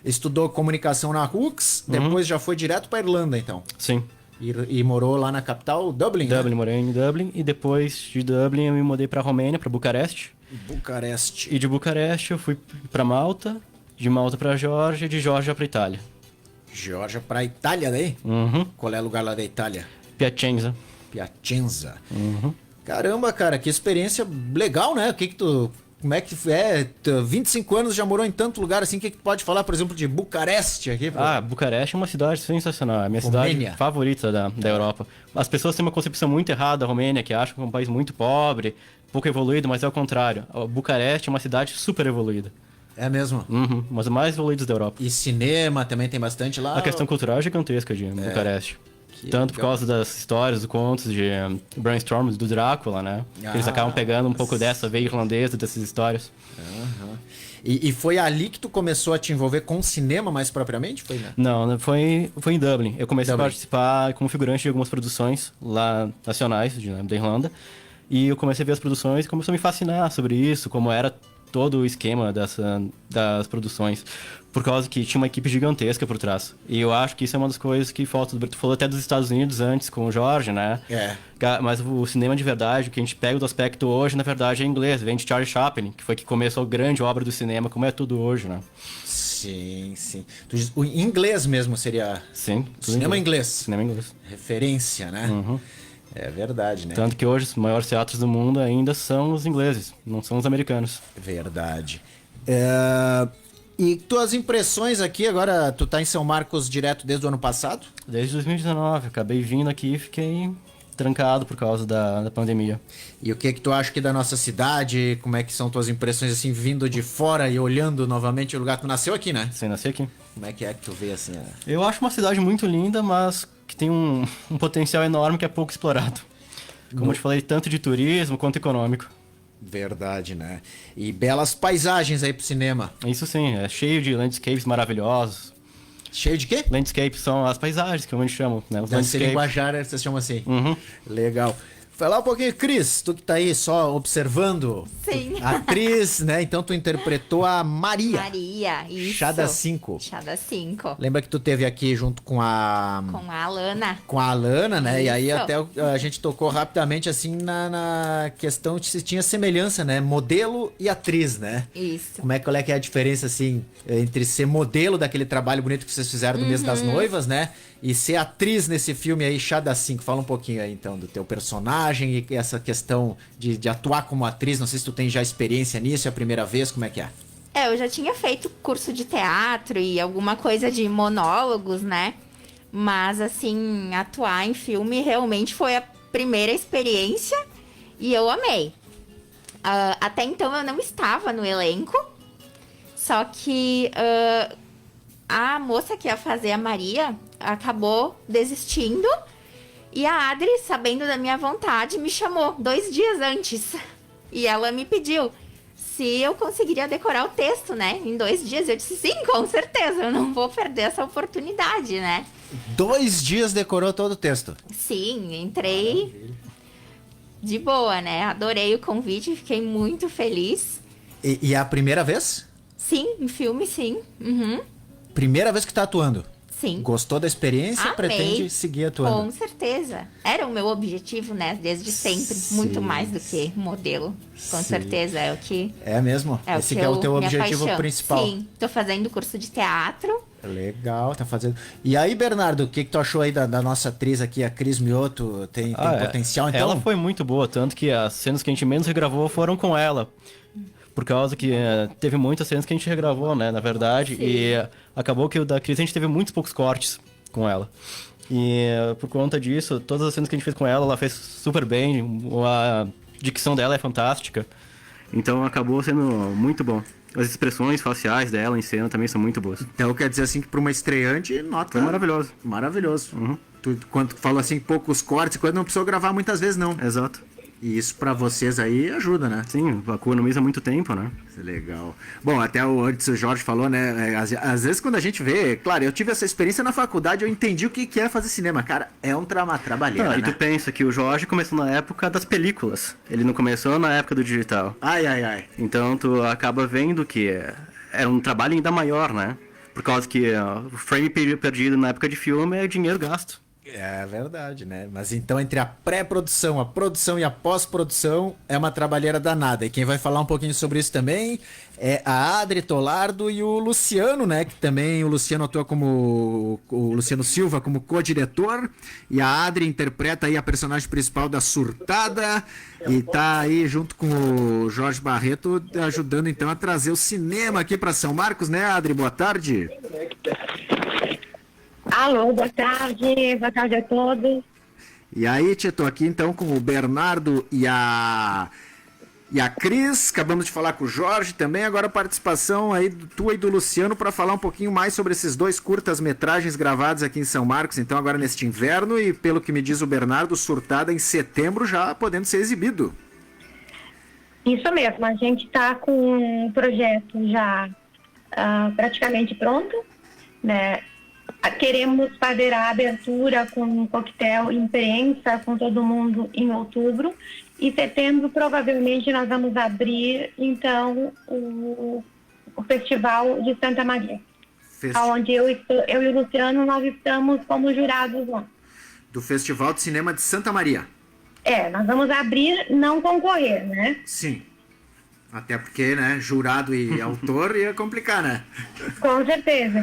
estudou comunicação na UX, depois já foi direto pra Irlanda, então. Sim. E morou lá na capital, Dublin, Dublin, né? morei em Dublin e depois de Dublin eu me mudei pra Romênia, pra Bucareste. Bucareste. E de Bucareste eu fui pra Malta, de Malta pra Geórgia e de Geórgia pra Itália. Geórgia pra Itália daí? Uhum. Qual é o lugar lá da Itália? Piacenza. Piacenza. Uhum. Caramba, cara, que experiência legal, né? Como é que é? 25 anos já morou em tanto lugar assim, o que tu pode falar, por exemplo, de Bucareste aqui? Bucareste é uma cidade sensacional, é a minha Romênia. cidade favorita da Europa. As pessoas têm uma concepção muito errada da Romênia, que acham que é um país muito pobre, pouco evoluído, mas é o contrário. Bucareste é uma cidade super evoluída. É mesmo? Uhum, uma das mais evoluídas da Europa. E cinema também tem bastante lá? A questão cultural é gigantesca de Bucareste. Tanto por causa das histórias, dos contos de Brainstorm, do Drácula, né? Eles acabam pegando um pouco dessa veia irlandesa, dessas histórias. Uhum. E foi ali que tu começou a te envolver com cinema mais propriamente? Foi, né? Não, foi em Dublin. Eu comecei a participar como figurante de algumas produções lá nacionais da Irlanda. E eu comecei a ver as produções e começou a me fascinar sobre isso, como era todo o esquema das produções. Por causa que tinha uma equipe gigantesca por trás. E eu acho que isso é uma das coisas que falta. Tu falou até dos Estados Unidos antes, com o Jorge, né? É. Mas o cinema de verdade, o que a gente pega do aspecto hoje, na verdade, é inglês. Vem de Charlie Chaplin, que foi que começou a grande obra do cinema, como é tudo hoje, né? Sim, sim. Tu diz, o inglês mesmo seria... Sim. Cinema inglês. Cinema inglês. Referência, né? Uhum. É verdade, né? Tanto que hoje os maiores teatros do mundo ainda são os ingleses, não são os americanos. Verdade. E tuas impressões aqui, agora tu tá em São Marcos direto desde o ano passado? Desde 2019, acabei vindo aqui e fiquei trancado por causa da pandemia. E o que tu acha aqui da nossa cidade? Como é que são tuas impressões assim, vindo de fora e olhando novamente o lugar? Tu nasceu aqui, né? Sem nascer aqui. Como é que tu vê assim? Eu acho uma cidade muito linda, mas que tem um potencial enorme que é pouco explorado. Como eu te falei, tanto de turismo quanto econômico. Verdade, né? E belas paisagens aí pro cinema. Isso sim, é cheio de landscapes maravilhosos. Cheio de quê? Landscapes são as paisagens que a gente chama, né? Os Deve ser landscapes. linguajar, vocês chamam assim. Uhum. Legal. Falar um pouquinho, Cris, tu que tá aí só observando. Sim. Atriz, né? Então tu interpretou a Maria. Maria, isso. Chada 5. Chada 5. Lembra que tu teve aqui junto com a... Com a Alana. Com a Alana, né? Isso. E aí até a gente tocou rapidamente assim na questão de se tinha semelhança, né? Modelo e atriz, né? Isso. Qual é que é a diferença, assim, entre ser modelo daquele trabalho bonito que vocês fizeram do mês das noivas, né? E ser atriz nesse filme aí, Chada 5. Fala um pouquinho aí, então, do teu personagem e essa questão de atuar como atriz. Não sei se tu tem já experiência nisso, é a primeira vez, como é que é? Eu já tinha feito curso de teatro e alguma coisa de monólogos, né? Mas, assim, atuar em filme realmente foi a primeira experiência e eu amei. Até então eu não estava no elenco, só que a moça que ia fazer a Maria acabou desistindo e a Adri, sabendo da minha vontade, me chamou 2 dias antes. E ela me pediu se eu conseguiria decorar o texto, né? Em 2 dias. Eu disse, sim, com certeza. Eu não vou perder essa oportunidade, né? 2 dias decorou todo o texto. Sim, entrei de boa, né? Adorei o convite, fiquei muito feliz. E é a primeira vez? Sim, em filme, sim. Uhum. Primeira vez que tá atuando? Sim. Gostou da experiência? Amei. Pretende seguir atuando? Com certeza. Era o meu objetivo, né? Desde sempre. Sim. Muito mais do que modelo. Com Sim. certeza. É o que... É mesmo? Esse que é o teu me objetivo apaixono. principal. Sim. Tô fazendo curso de teatro. Legal, tá fazendo. E aí, Bernardo, o que tu achou aí da nossa atriz aqui, a Cris Mioto? Tem potencial, então? Ela foi muito boa, tanto que as cenas que a gente menos regravou foram com ela. Por causa que teve muitas cenas que a gente regravou, né, na verdade. Sim. E acabou que o da Cris a gente teve muitos poucos cortes. com ela. E por conta disso, todas as cenas que a gente fez com ela, ela fez super bem, a dicção dela é fantástica. Então acabou sendo muito bom. As expressões faciais dela em cena também são muito boas. Então quer dizer assim que para uma estreante, nota... Foi maravilhoso. Maravilhoso. Quando tu falou assim, poucos cortes, quando não precisou gravar muitas vezes, não. Exato. E isso pra vocês aí ajuda, né? Sim, economiza muito tempo, né? Isso é legal. Bom, até antes o Jorge falou, né? Às vezes quando a gente vê... Claro, eu tive essa experiência na faculdade, eu entendi o que é fazer cinema. Cara, é uma trabalheira, né? E tu pensa que o Jorge começou na época das películas. Ele não começou na época do digital. Ai. Então tu acaba vendo que é um trabalho ainda maior, né? Por causa que o frame perdido na época de filme é dinheiro gasto. É verdade, né? Mas então entre a pré-produção, a produção e a pós-produção é uma trabalheira danada. E quem vai falar um pouquinho sobre isso também é a Adri Tolardo e o Luciano, né? Que também o Luciano atua como... O Luciano Silva como co-diretor. E a Adri interpreta aí a personagem principal da Surtada. E tá aí junto com o Jorge Barreto ajudando então a trazer o cinema aqui para São Marcos, né, Adri? Boa tarde. Alô, boa tarde a todos. E aí, tia, tô aqui então com o Bernardo e a Cris, acabamos de falar com o Jorge também, agora a participação aí tua e do Luciano para falar um pouquinho mais sobre esses 2 curtas-metragens gravados aqui em São Marcos, então agora neste inverno, e pelo que me diz o Bernardo, Surtada em setembro já podendo ser exibido. Isso mesmo, a gente está com um projeto já praticamente pronto, né? Queremos fazer a abertura com um coquetel imprensa com todo mundo em outubro. E setembro, provavelmente, nós vamos abrir, então, o Festival de Santa Maria. Onde eu e o Luciano, nós estamos como jurados lá. Do Festival de Cinema de Santa Maria. Nós vamos abrir, não concorrer, né? Sim. Até porque, né, jurado e autor ia complicar, né? Com certeza.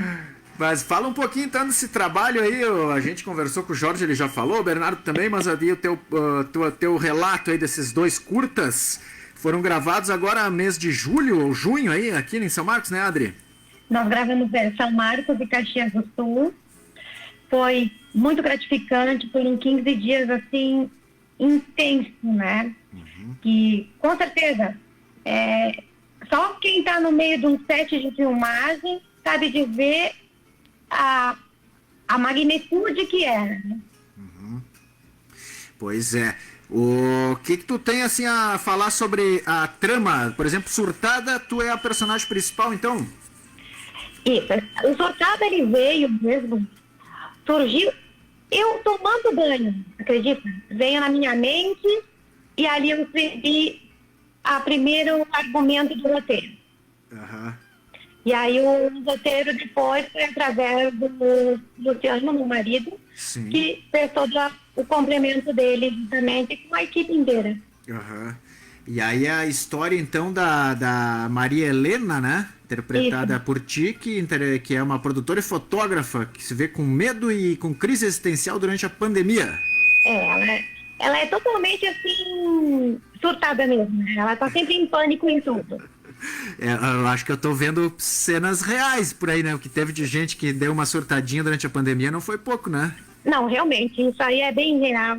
Mas fala um pouquinho então desse trabalho aí, a gente conversou com o Jorge, ele já falou, o Bernardo também, mas ali o teu relato aí desses 2 curtas foram gravados agora mês de julho ou junho aí, aqui em São Marcos, né, Adri? Nós gravamos em São Marcos e Caxias do Sul, foi muito gratificante, foram 15 dias assim, intenso, né? Que com certeza, só quem está no meio de um set de filmagem sabe dizer a magnitude que era. Né? Pois é. O que tu tem assim a falar sobre a trama? Por exemplo, Surtada, tu é a personagem principal, então? Isso. O Surtada, ele veio mesmo, surgiu eu tomando banho, acredita? Veio na minha mente e ali eu escrevi o primeiro argumento do roteiro. E aí o roteiro depois foi através do Luciano, meu marido, Sim. Que fez todo o complemento dele justamente com a equipe inteira. E aí a história então da Maria Helena, né? Interpretada Isso. por ti, que é uma produtora e fotógrafa que se vê com medo e com crise existencial durante a pandemia. Ela é totalmente assim, surtada mesmo, né? Ela tá sempre em pânico em tudo. Eu acho que eu tô vendo cenas reais por aí, né? O que teve de gente que deu uma surtadinha durante a pandemia não foi pouco, né? Não, realmente, isso aí é bem real.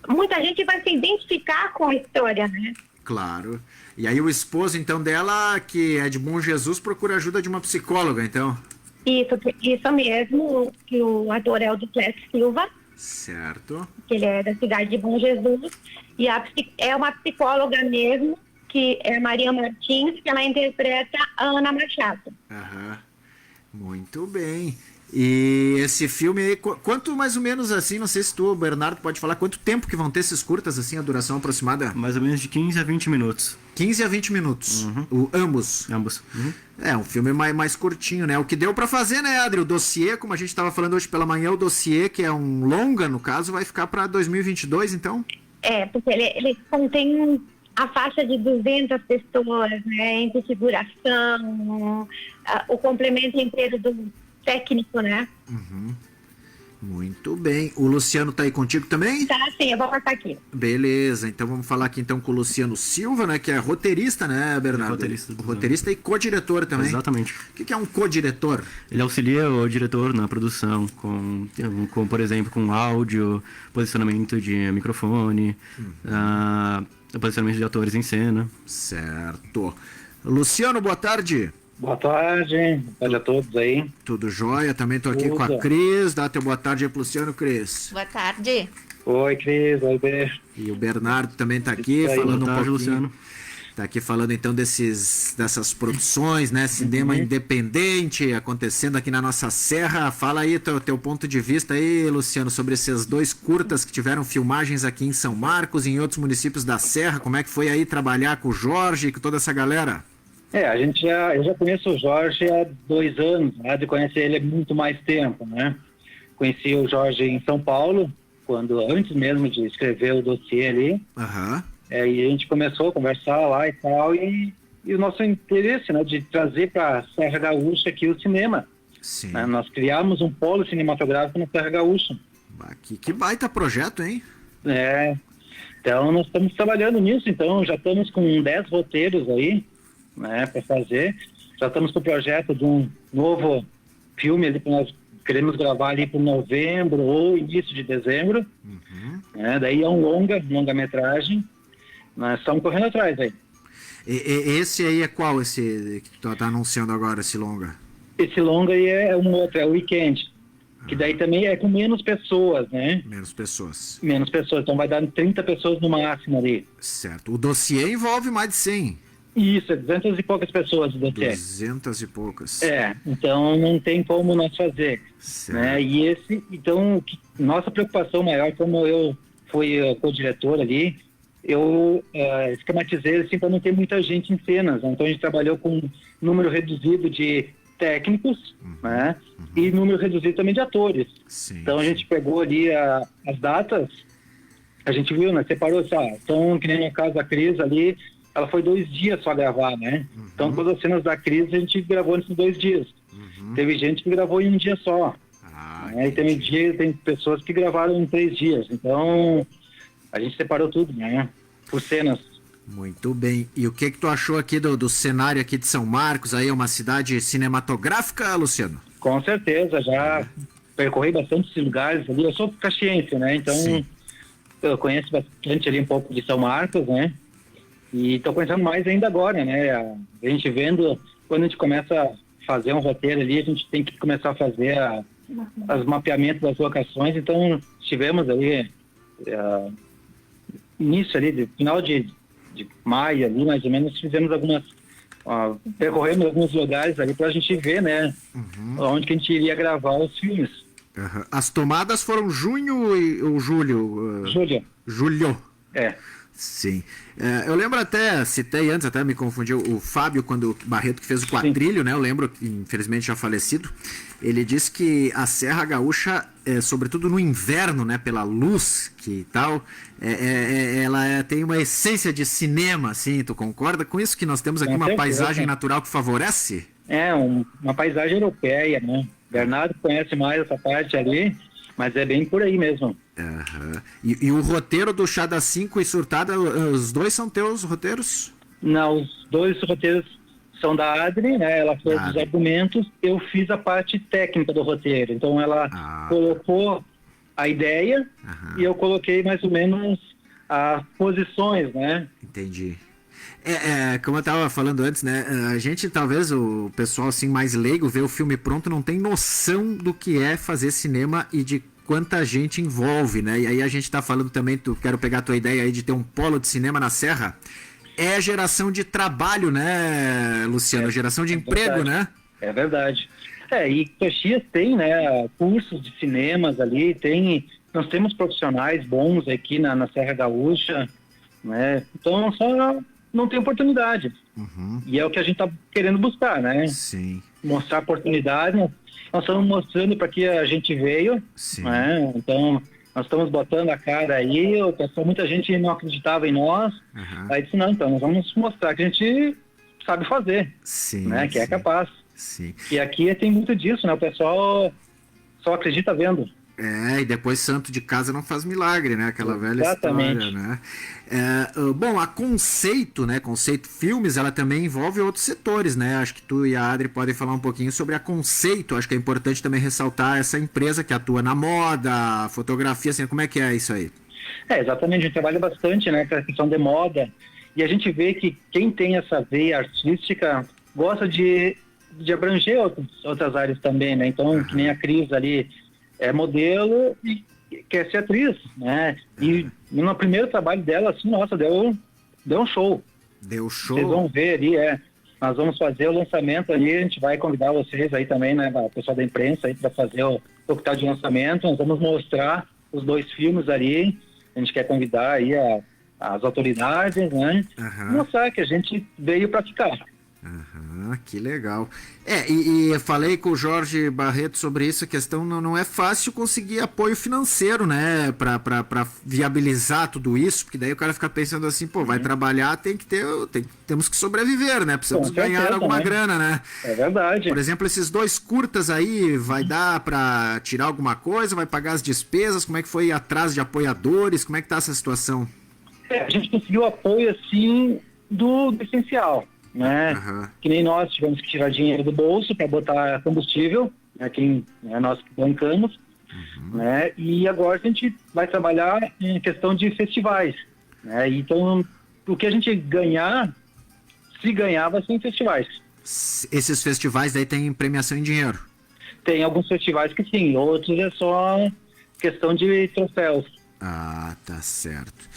Muita gente vai se identificar com a história, né? Claro. E aí o esposo, então, dela, que é de Bom Jesus, procura ajuda de uma psicóloga, então? Isso mesmo, que o ator é o Duplessis Silva. Certo. Que ele é da cidade de Bom Jesus. E é uma psicóloga mesmo, que é Maria Martins, que ela interpreta a Ana Machado. Muito bem. E esse filme aí, quanto mais ou menos assim, não sei se tu, Bernardo, pode falar, quanto tempo que vão ter esses curtas, assim, a duração aproximada? Mais ou menos de 15 a 20 minutos. 15 a 20 minutos, ambos. É, um filme mais curtinho, né? O que deu pra fazer, né, Adri? O dossiê, como a gente tava falando hoje pela manhã, o dossiê, que é um longa, no caso, vai ficar pra 2022, então? Porque ele contém a faixa de 200 pessoas, né, entre figuração, o complemento inteiro do técnico, né? Muito bem. O Luciano tá aí contigo também? Tá, sim, eu vou passar aqui. Beleza, então vamos falar aqui então com o Luciano Silva, né, que é roteirista, né, Bernardo? Roteirista e co-diretor também. Exatamente. O que é um co-diretor? Ele auxilia o diretor na produção, com por exemplo, com áudio, posicionamento de microfone, posicionamento de atores em cena. Certo. Luciano, boa tarde. Boa tarde a todos aí. Tudo jóia? Também tô aqui com a Cris. Dá teu boa tarde aí pro Luciano, Cris. Boa tarde. Oi, Cris. Oi, Beijo. E o Bernardo também tá aqui falando boa tarde, um pouquinho. Luciano. Tá aqui falando então dessas produções, né? Cinema independente acontecendo aqui na nossa serra. Fala aí teu ponto de vista aí, Luciano, sobre esses 2 curtas que tiveram filmagens aqui em São Marcos e em outros municípios da serra. Como é que foi aí trabalhar com o Jorge e com toda essa galera? Eu já conheço o Jorge há 2 anos, né? De conhecer ele há muito mais tempo, né? Conheci o Jorge em São Paulo, antes mesmo de escrever o dossiê ali. Aham. E a gente começou a conversar lá e tal, e o nosso interesse, né, de trazer para a Serra Gaúcha aqui o cinema. Sim. Né? Nós criamos um polo cinematográfico na Serra Gaúcha. Que baita projeto, hein? Então nós estamos trabalhando nisso, então já estamos com 10 roteiros aí, né, para fazer. Já estamos com o projeto de um novo filme ali que nós queremos gravar ali para novembro ou início de dezembro. Daí é um longa-metragem. Nós estamos correndo atrás aí. Esse aí é qual, esse que tu tá anunciando agora, esse longa? Esse longa aí é um outro, é o Weekend. Que daí também é com menos pessoas, né? Menos pessoas. Menos pessoas, então vai dar 30 pessoas no máximo ali. Certo. O dossiê envolve mais de 100. Isso, é 200 e poucas pessoas o dossiê. 200 e poucas. Então não tem como nós fazer. Certo. Né? E nossa preocupação maior, como eu fui co-diretor ali, eu esquematizei assim para não ter muita gente em cenas. Né? Então a gente trabalhou com um número reduzido de técnicos, né? E número reduzido também de atores. Sim, então a gente pegou ali as datas, a gente viu, né? Separou, então que nem no caso da Cris ali, ela foi 2 dias só gravar, né? Então todas as cenas da Cris a gente gravou nesses 2 dias. Teve gente que gravou em um dia só. E tem pessoas que gravaram em 3 dias. Então a gente separou tudo, né? Por cenas. Muito bem. E o que tu achou aqui do cenário aqui de São Marcos? Aí é uma cidade cinematográfica, Luciano? Com certeza, já percorri bastante lugares ali. Eu sou caxiense, né? Então eu conheço bastante ali um pouco de São Marcos, né? E estou conhecendo mais ainda agora, né? A gente vendo, quando a gente começa a fazer um roteiro ali, a gente tem que começar a fazer os mapeamentos das locações. Então estivemos ali início ali, final de maio ali, mais ou menos, fizemos percorremos alguns lugares ali pra gente ver, né, onde que a gente iria gravar os filmes. As tomadas foram junho ou julho? Julho. Sim. Eu lembro até, citei antes, até me confundiu, o Fábio, quando o Barreto que fez o Quatrilho, né? Eu lembro, infelizmente já falecido, ele disse que a Serra Gaúcha, sobretudo no inverno, né? Pela luz que tal, ela tem uma essência de cinema, assim, tu concorda com isso? Que nós temos aqui uma paisagem natural que favorece? Uma paisagem europeia, né? Bernardo conhece mais essa parte ali, mas é bem por aí mesmo. E o roteiro do Chá das 5 e Surtada, os dois são teus roteiros? Não, os 2 roteiros são da Adri, né? Ela fez os argumentos, eu fiz a parte técnica do roteiro. Então ela colocou a ideia e eu coloquei mais ou menos as posições, né? Entendi. Como eu estava falando antes, né? A gente, talvez, o pessoal assim mais leigo, vê o filme pronto, não tem noção do que é fazer cinema e de quanta gente envolve, né? E aí a gente tá falando também, quero pegar a tua ideia aí de ter um polo de cinema na Serra, geração de trabalho, né, Luciano? Geração de emprego, né? É verdade. E Caxias tem, né, cursos de cinemas ali, nós temos profissionais bons aqui na Serra Gaúcha, né? Então só não tem oportunidade. E é o que a gente tá querendo buscar, né? Sim. Mostrar oportunidade. Nós estamos mostrando para que a gente veio, né? Então nós estamos botando a cara aí, muita gente não acreditava em nós, aí disse, não, então nós vamos mostrar que a gente sabe fazer, né? Que é capaz. E aqui tem muito disso, né? O pessoal só acredita vendo. E depois santo de casa não faz milagre, né? Aquela velha Exatamente. história, né? Bom, a Conceito, né? Conceito Filmes, ela também envolve outros setores, né? Acho que tu e a Adri podem falar um pouquinho sobre a Conceito. Acho que é importante também ressaltar essa empresa que atua na moda, fotografia, assim, como é que é isso aí? Exatamente, a gente trabalha bastante, né, com a questão de moda, e a gente vê que quem tem essa veia artística gosta de abranger outras áreas também, né? Então, que nem a Cris ali é modelo e quer ser atriz, né? E no primeiro trabalho dela, assim, nossa, deu um show. Deu show? Vocês vão ver ali, nós vamos fazer o lançamento ali, a gente vai convidar vocês aí também, né, o pessoal da imprensa aí para fazer o coquetel de lançamento, nós vamos mostrar os 2 filmes ali, a gente quer convidar aí as autoridades, né? Mostrar que a gente veio para ficar. Que legal. E falei com o Jorge Barreto sobre isso, a questão não é fácil conseguir apoio financeiro, né, pra viabilizar tudo isso, porque daí o cara fica pensando assim, pô, vai trabalhar, temos que sobreviver, né, precisamos ganhar alguma grana, né. É verdade. Por exemplo, esses 2 curtas aí, vai dar pra tirar alguma coisa, vai pagar as despesas, como é que foi ir atrás de apoiadores, como é que tá essa situação? A gente conseguiu apoio, assim, do essencial, né? Que nem nós tivemos que tirar dinheiro do bolso para botar combustível, né? Nós bancamos, né? E agora a gente vai trabalhar em questão de festivais, né? Então, o que a gente ganhar, se ganhar, vai ser em festivais. Esses festivais daí tem premiação em dinheiro? Tem alguns festivais que sim, outros é só questão de troféus. Tá certo.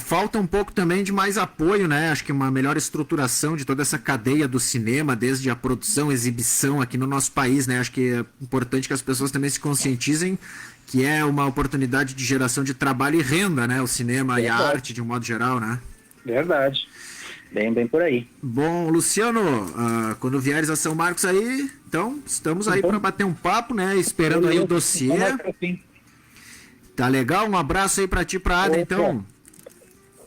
Falta um pouco também de mais apoio, né? Acho que uma melhor estruturação de toda essa cadeia do cinema, desde a produção, exibição aqui no nosso país, né? Acho que é importante que as pessoas também se conscientizem que é uma oportunidade de geração de trabalho e renda, né? O cinema e a arte, de um modo geral, né? Verdade. Bem por aí. Bom, Luciano, quando vieres a São Marcos aí, então, estamos aí para bater um papo, né? Esperando aí o dossiê. Tá legal? Um abraço aí para ti e pra Adri, então.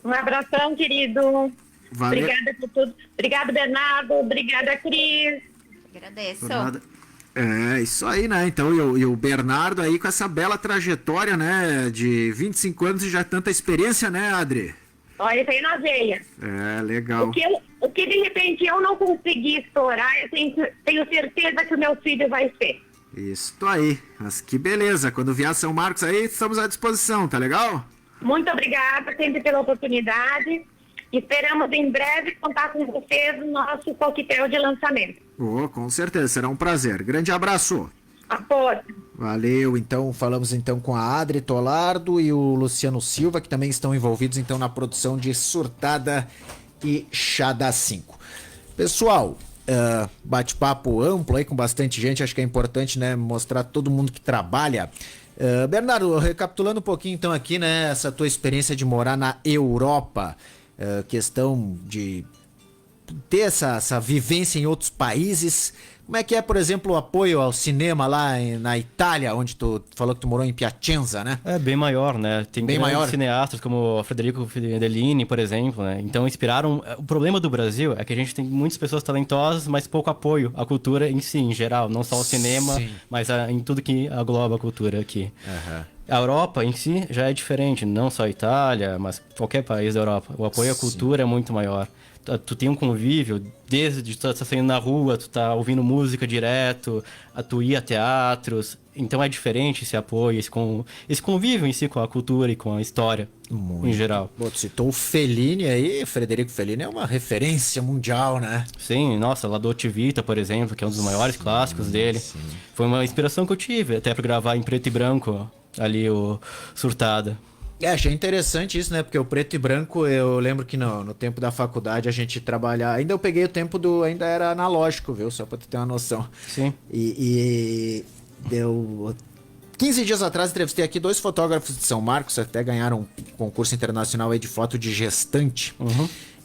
Um abração, querido. Valeu. Obrigada por tudo. Obrigada, Bernardo. Obrigada, Cris. Agradeço. Isso aí, né? Então, e o Bernardo aí com essa bela trajetória, né? De 25 anos e já tanta experiência, né, Adri? Olha, isso aí na veia. Legal. O que de repente eu não consegui estourar, eu tenho certeza que o meu filho vai ser. Isso aí. Mas que beleza. Quando vier a São Marcos aí, estamos à disposição, tá legal? Muito obrigada sempre pela oportunidade. Esperamos em breve contar com vocês no nosso coquetel de lançamento. Com certeza, será um prazer. Grande abraço. Apoio. Valeu, então falamos então com a Adri Tolardo e o Luciano Silva, que também estão envolvidos então na produção de Surtada e Chá das 5. Pessoal, bate-papo amplo aí com bastante gente, acho que é importante, né, mostrar todo mundo que trabalha. Bernardo, recapitulando um pouquinho então aqui, né, essa tua experiência de morar na Europa, questão de ter essa vivência em outros países, como é que é, por exemplo, o apoio ao cinema lá na Itália, onde tu falou que tu morou em Piacenza, né? É bem maior, né? Tem bem maior. Cineastas como Federico Fellini, por exemplo, né? Então inspiraram... O problema do Brasil é que a gente tem muitas pessoas talentosas, mas pouco apoio à cultura em si, em geral. Não só o cinema, sim, mas em tudo que agloba a cultura aqui. A Europa em si já é diferente, não só a Itália, mas qualquer país da Europa. O apoio à cultura é muito maior. Tu tem um convívio, desde tu tá saindo na rua, tu tá ouvindo música direto, tu ir a teatros. Então é diferente esse apoio, esse convívio em si com a cultura e com a história, em geral. Bom, tu citou o Fellini aí, Federico Fellini é uma referência mundial, né? Sim, nossa, La Dolce Vita, por exemplo, que é um dos maiores clássicos dele. Sim. Foi uma inspiração que eu tive, até pra gravar em preto e branco, ali o Surtada. Achei interessante isso, né? Porque o preto e branco, eu lembro que no tempo da faculdade a gente trabalhava... Ainda eu peguei o tempo ainda era analógico, viu? Só pra tu ter uma noção. Sim. E deu... 15 dias atrás entrevistei aqui 2 fotógrafos de São Marcos, até ganharam um concurso internacional aí de foto de gestante.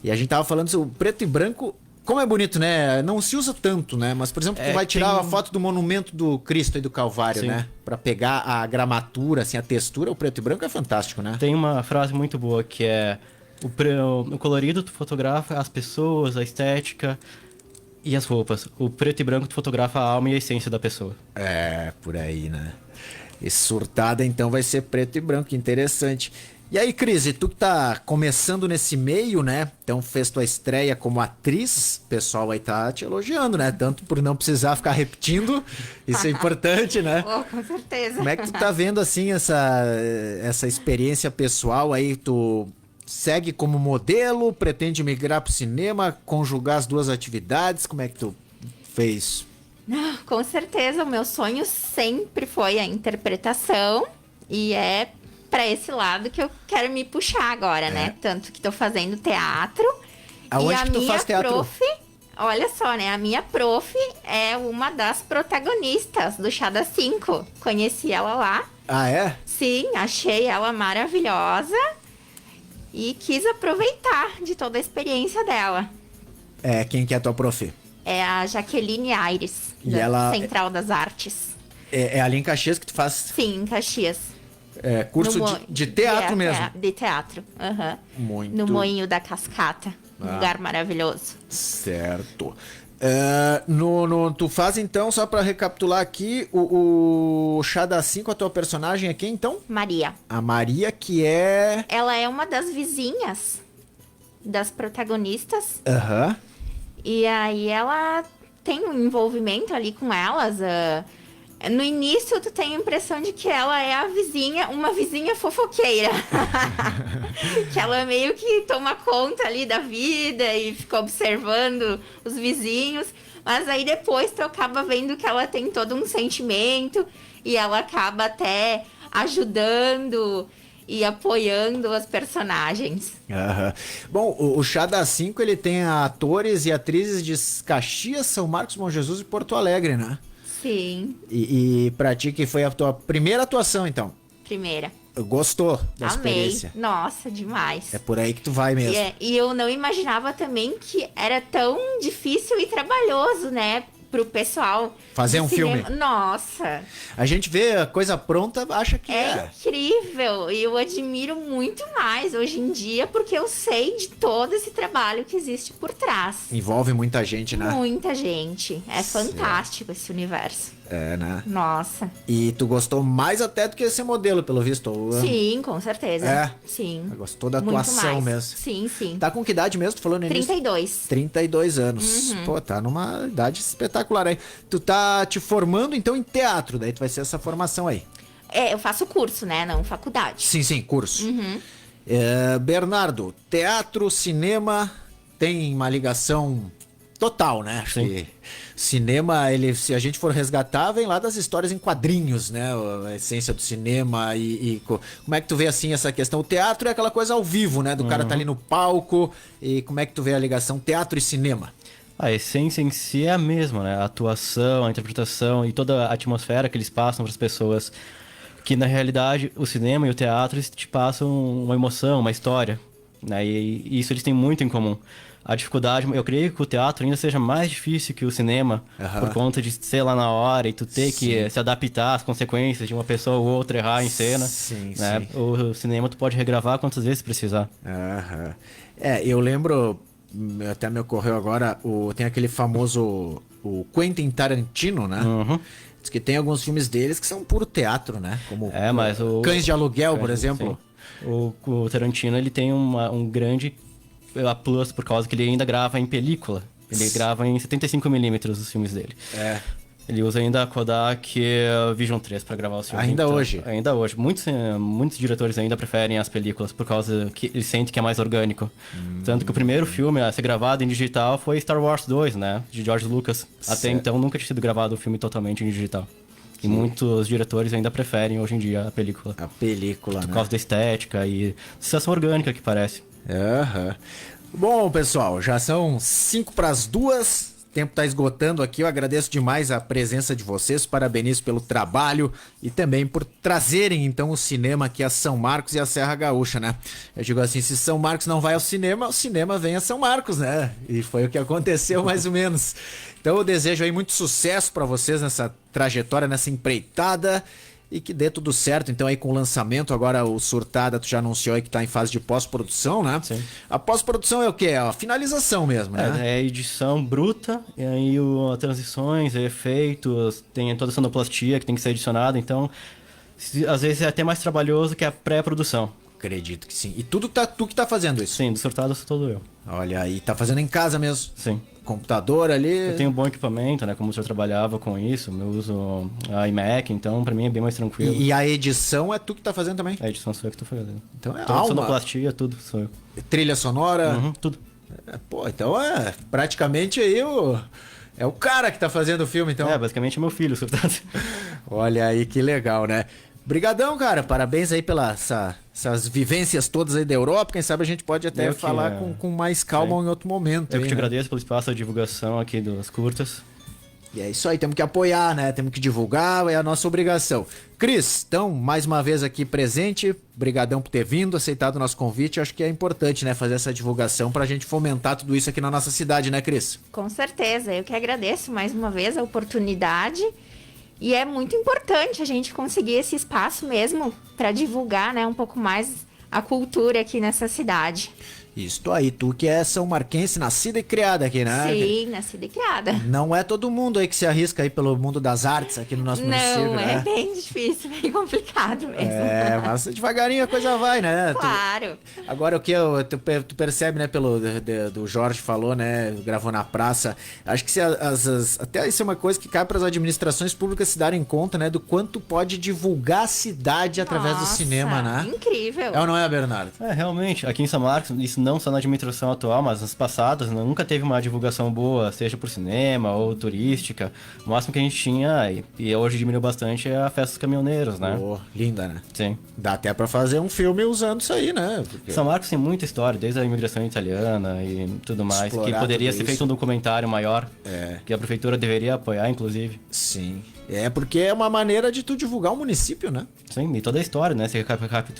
E a gente tava falando sobre o preto e branco... Como é bonito, né? Não se usa tanto, né? Mas, por exemplo, tu vai tirar a foto do monumento do Cristo e do Calvário, sim, né? Pra pegar a gramatura, assim, a textura, o preto e branco é fantástico, né? Tem uma frase muito boa que é... O colorido tu fotografa as pessoas, a estética e as roupas. O preto e branco tu fotografa a alma e a essência da pessoa. Por aí, né? E Surtada, então, vai ser preto e branco, que interessante. E aí, Cris, e tu que tá começando nesse meio, né? Então fez tua estreia como atriz, o pessoal vai estar te elogiando, né? Tanto por não precisar ficar repetindo, isso é importante, né? Oh, com certeza. Como é que tu tá vendo, assim, essa experiência pessoal aí? Tu segue como modelo, pretende migrar pro cinema, conjugar as duas atividades? Como é que tu fez? Com certeza, o meu sonho sempre foi a interpretação e é para esse lado que eu quero me puxar agora, né? Tanto que tô fazendo teatro. Aonde e a que tu minha faz teatro? prof, olha só, né? A minha prof é uma das protagonistas do Chá das 5. Conheci ela lá. Ah, é? Sim, achei ela maravilhosa e quis aproveitar de toda a experiência dela. É, quem que é a tua prof? É a Jaqueline Aires, E da ela- Central das Artes. É ali em Caxias que tu faz Sim, em Caxias. curso No mo- de teatro mesmo? De teatro, aham. Muito No Moinho da Cascata. Um Ah. lugar maravilhoso. certo. Tu faz então, só pra recapitular aqui, o Chá das 5, a tua personagem é quem então? Maria. A Maria, que é... Ela é uma das vizinhas das protagonistas. Aham. E aí ela tem um envolvimento ali com elas. No início, tu tem a impressão de que ela é a vizinha, uma vizinha fofoqueira. Que ela meio que toma conta ali da vida e fica observando os vizinhos. Mas aí depois tu acaba vendo que ela tem todo um sentimento e ela acaba até ajudando e apoiando as personagens. Aham. Bom, o Chá das 5, ele tem atores e atrizes de Caxias, São Marcos, Bom Jesus e Porto Alegre, né? Sim, E pra ti que foi a tua primeira atuação, então. primeira. Gostou da Amei. experiência? Nossa, demais. É por aí que tu vai mesmo. E eu não imaginava também que era tão difícil e trabalhoso, né? Pro pessoal. Fazer do um cinema. filme. Nossa, A gente vê a coisa pronta, acha que é incrível. E eu admiro muito mais hoje em dia, porque eu sei de todo esse trabalho que existe por trás. Envolve muita gente, né? Muita gente. É fantástico esse universo. É, né? Nossa. E tu gostou mais até do que esse modelo, pelo visto. Sim, com certeza. É? Sim. Gostou da Muito atuação mais. mesmo. Sim, sim. Tá com que idade mesmo? Tu falou no início? 32. 32 anos. Uhum. Pô, tá numa idade espetacular aí. Tu tá te formando, então, em teatro. Daí tu vai ser essa formação aí. É, eu faço curso, né? Não faculdade. Sim, curso. Uhum. Bernardo, teatro, cinema, tem uma ligação total, né? Acho Sim. que cinema, se a gente for resgatar, vem lá das histórias em quadrinhos, né? A essência do cinema como é que tu vê, assim, essa questão? O teatro é aquela coisa ao vivo, né? Do cara tá ali no palco. E como é que tu vê a ligação teatro e cinema? A essência em si é a mesma, né? A atuação, a interpretação e toda a atmosfera que eles passam para as pessoas. Que, na realidade, o cinema e o teatro eles te passam uma emoção, uma história. Né? E isso eles têm muito em comum. A dificuldade, eu creio que o teatro ainda seja mais difícil que o cinema, por conta de ser lá na hora e tu ter que se adaptar às consequências de uma pessoa ou outra errar em cena. Sim, né? sim. O cinema tu pode regravar quantas vezes precisar. Aham. Eu lembro, até me ocorreu agora, tem aquele famoso o Quentin Tarantino, né? Uhum. Diz que tem alguns filmes deles que são puro teatro, né? Como Mas o Cães de Aluguel, por exemplo. sim. O Tarantino ele tem um grande plus por causa que ele ainda grava em película. Ele grava em 75mm os filmes dele. Ele usa ainda a Kodak Vision 3 para gravar os filmes. Ainda hoje? Ainda hoje. Muitos diretores ainda preferem as películas por causa que eles sentem que é mais orgânico. Tanto que o primeiro filme a ser gravado em digital foi Star Wars 2, né? De George Lucas. Até então nunca tinha sido gravado o filme totalmente em digital. E muitos diretores ainda preferem hoje em dia a película. A película, Por né? causa da estética e sensação orgânica que parece. Aham. Bom, pessoal, já são 1:55. O tempo tá esgotando aqui. Eu agradeço demais a presença de vocês. Parabenizo pelo trabalho e também por trazerem, então, o cinema aqui a São Marcos e a Serra Gaúcha, né? Eu digo assim, se São Marcos não vai ao cinema, o cinema vem a São Marcos, né? E foi o que aconteceu, mais ou menos. Então eu desejo aí muito sucesso para vocês nessa trajetória, nessa empreitada. E que dê tudo certo, então, aí com o lançamento. Agora o Surtada, tu já anunciou aí que tá em fase de pós-produção, né? Sim. A pós-produção é o quê? É a finalização mesmo, né? É edição bruta, e aí transições, efeitos, tem toda a sonoplastia que tem que ser adicionada, então Às vezes é até mais trabalhoso que a pré-produção. Acredito que sim. E tu que tá fazendo isso? Sim, do Surtado sou todo eu. Olha aí, tá fazendo em casa mesmo? Sim. Computador ali? Eu tenho um bom equipamento, né? Como o senhor trabalhava com isso, eu uso a iMac, então pra mim é bem mais tranquilo. E a edição é tu que tá fazendo também? A edição sou eu que tô fazendo. Então é Então, alma. sonoplastia, tudo sou eu. Trilha sonora? Uhum, tudo. Pô, então é praticamente aí é o cara que tá fazendo o filme, então. É, basicamente é meu filho, o Surtado. Olha aí que legal, né? Brigadão, cara. Parabéns aí pelas essas vivências todas aí da Europa. Quem sabe a gente pode até falar com mais calma em outro momento. Eu aí, que te né? agradeço pelo espaço da divulgação aqui das curtas. E é isso aí, temos que apoiar, né? Temos que divulgar, é a nossa obrigação. Cris, então, mais uma vez aqui presente, brigadão por ter vindo, aceitado o nosso convite. Acho que é importante, né, fazer essa divulgação pra gente fomentar tudo isso aqui na nossa cidade, né, Cris? Com certeza, eu que agradeço mais uma vez a oportunidade. E é muito importante a gente conseguir esse espaço mesmo para divulgar, né, um pouco mais a cultura aqui nessa cidade. Isso aí, tu que é são marquense, nascida e criada aqui, né? Sim, nascida e criada. Não é todo mundo aí que se arrisca aí pelo mundo das artes aqui no nosso município, Não, né? é bem difícil, bem complicado mesmo. É, mas devagarinho a coisa vai, né? Claro. Agora o que tu percebe, né, do Jorge falou, né, gravou na praça, acho que até isso é uma coisa que cabe para as administrações públicas se darem conta, né, do quanto pode divulgar a cidade através do Nossa, cinema, né? Incrível. É ou não é, Bernardo? É, realmente, aqui em São Marcos, isso não só na administração atual, mas nas passadas, né, nunca teve uma divulgação boa, seja por cinema ou turística. O máximo que a gente tinha, e hoje diminuiu bastante, é a festa dos caminhoneiros, né? Oh, linda, né? Sim. Dá até pra fazer um filme usando isso aí, né? Porque... São Marcos tem muita história, desde a imigração italiana e tudo mais, Explorar que poderia tudo ser isso. feito um documentário maior, É. que a prefeitura deveria apoiar, inclusive. Sim. É porque é uma maneira de tu divulgar o município, né? Sim, e toda a história, né? Ser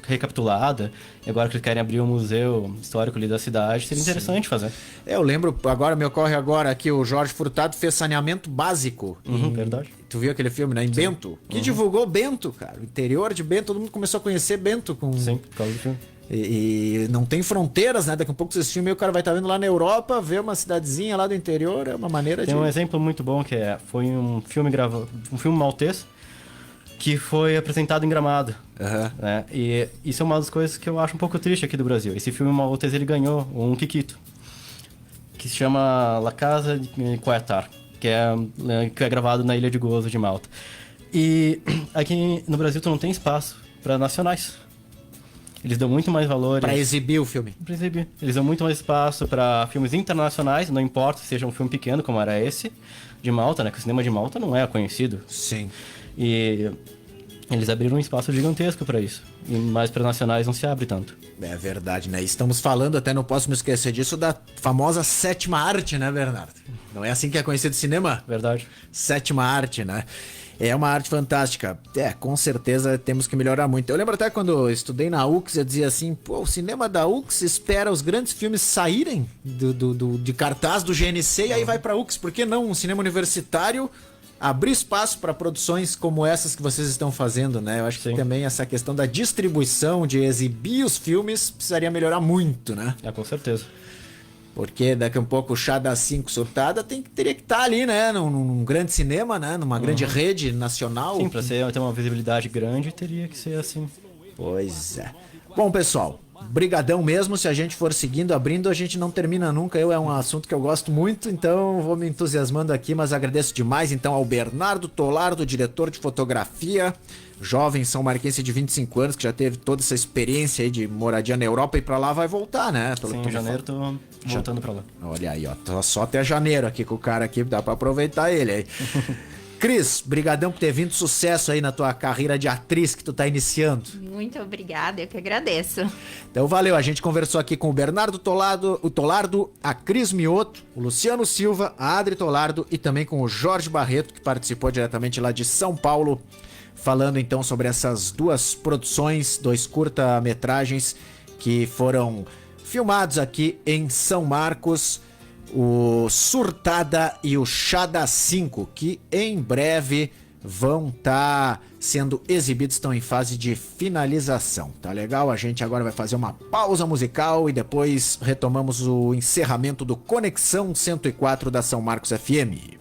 recapitulada. E agora que eles querem abrir um museu histórico ali da cidade, seria interessante fazer. Eu lembro, agora me ocorre agora que o Jorge Furtado fez saneamento básico. Verdade. Tu viu aquele filme, né? Em Bento. Que divulgou Bento, cara. O interior de Bento, todo mundo começou a conhecer Bento com... Sim, por causa do filme. E não tem fronteiras, né? Daqui a pouco esse filme o cara vai estar vendo lá na Europa, ver uma cidadezinha lá do interior, é uma maneira Tem de... um exemplo muito bom que foi um filme maltês que foi apresentado em Gramado. Aham. Né? E isso é uma das coisas que eu acho um pouco triste aqui do Brasil. Esse filme maltês ele ganhou um Kikito, que se chama La Casa de Coetar, que é gravado na Ilha de Gozo de Malta. E aqui no Brasil tu não tem espaço para nacionais. Eles dão muito mais valor Pra exibir o filme. pra exibir. Eles dão muito mais espaço para filmes internacionais, não importa se seja um filme pequeno como era esse de Malta, né? Que o cinema de Malta não é conhecido. Sim. E eles abriram um espaço gigantesco para isso. Mas para nacionais não se abre tanto. É verdade, né? Estamos falando, até não posso me esquecer disso, da famosa sétima arte, né, Bernardo? Não é assim que é conhecido o cinema? Verdade. Sétima arte, né? É uma arte fantástica. É, com certeza temos que melhorar muito. Eu lembro até quando eu estudei na UX, eu dizia assim, pô, o cinema da UX espera os grandes filmes saírem de cartaz do GNC e aí vai pra UX. Por que não um cinema universitário abrir espaço para produções como essas que vocês estão fazendo, né? Eu acho que Sim. também essa questão da distribuição, de exibir os filmes, precisaria melhorar muito, né? É, com certeza. Porque daqui a um pouco o Chá das 5 Surtada teria que estar ali, né? Num grande cinema, né? Numa grande rede nacional. Sim, para ter uma visibilidade grande, teria que ser assim. Pois é. Bom, pessoal, brigadão mesmo. Se a gente for seguindo, abrindo, a gente não termina nunca. É um assunto que eu gosto muito, então vou me entusiasmando aqui, mas agradeço demais então ao Bernardo Tolardo, diretor de fotografia, jovem são marquense de 25 anos, que já teve toda essa experiência aí de moradia na Europa e pra lá vai voltar, né? Pelo que Sim, tu em me janeiro tô voltando para lá. Olha aí, ó. Tô só até janeiro aqui com o cara aqui, dá pra aproveitar ele aí. Cris, brigadão por ter vindo, sucesso aí na tua carreira de atriz que tu tá iniciando. Muito obrigada, eu que agradeço. Então valeu, a gente conversou aqui com o Bernardo Tolardo, a Cris Mioto, o Luciano Silva, a Adri Tolardo e também com o Jorge Barreto, que participou diretamente lá de São Paulo, falando então sobre essas duas produções, 2 curta-metragens que foram filmados aqui em São Marcos, o Surtada e o Chá das 5, que em breve vão estar sendo exibidos, estão em fase de finalização. Tá legal? A gente agora vai fazer uma pausa musical e depois retomamos o encerramento do Conexão 104 da São Marcos FM.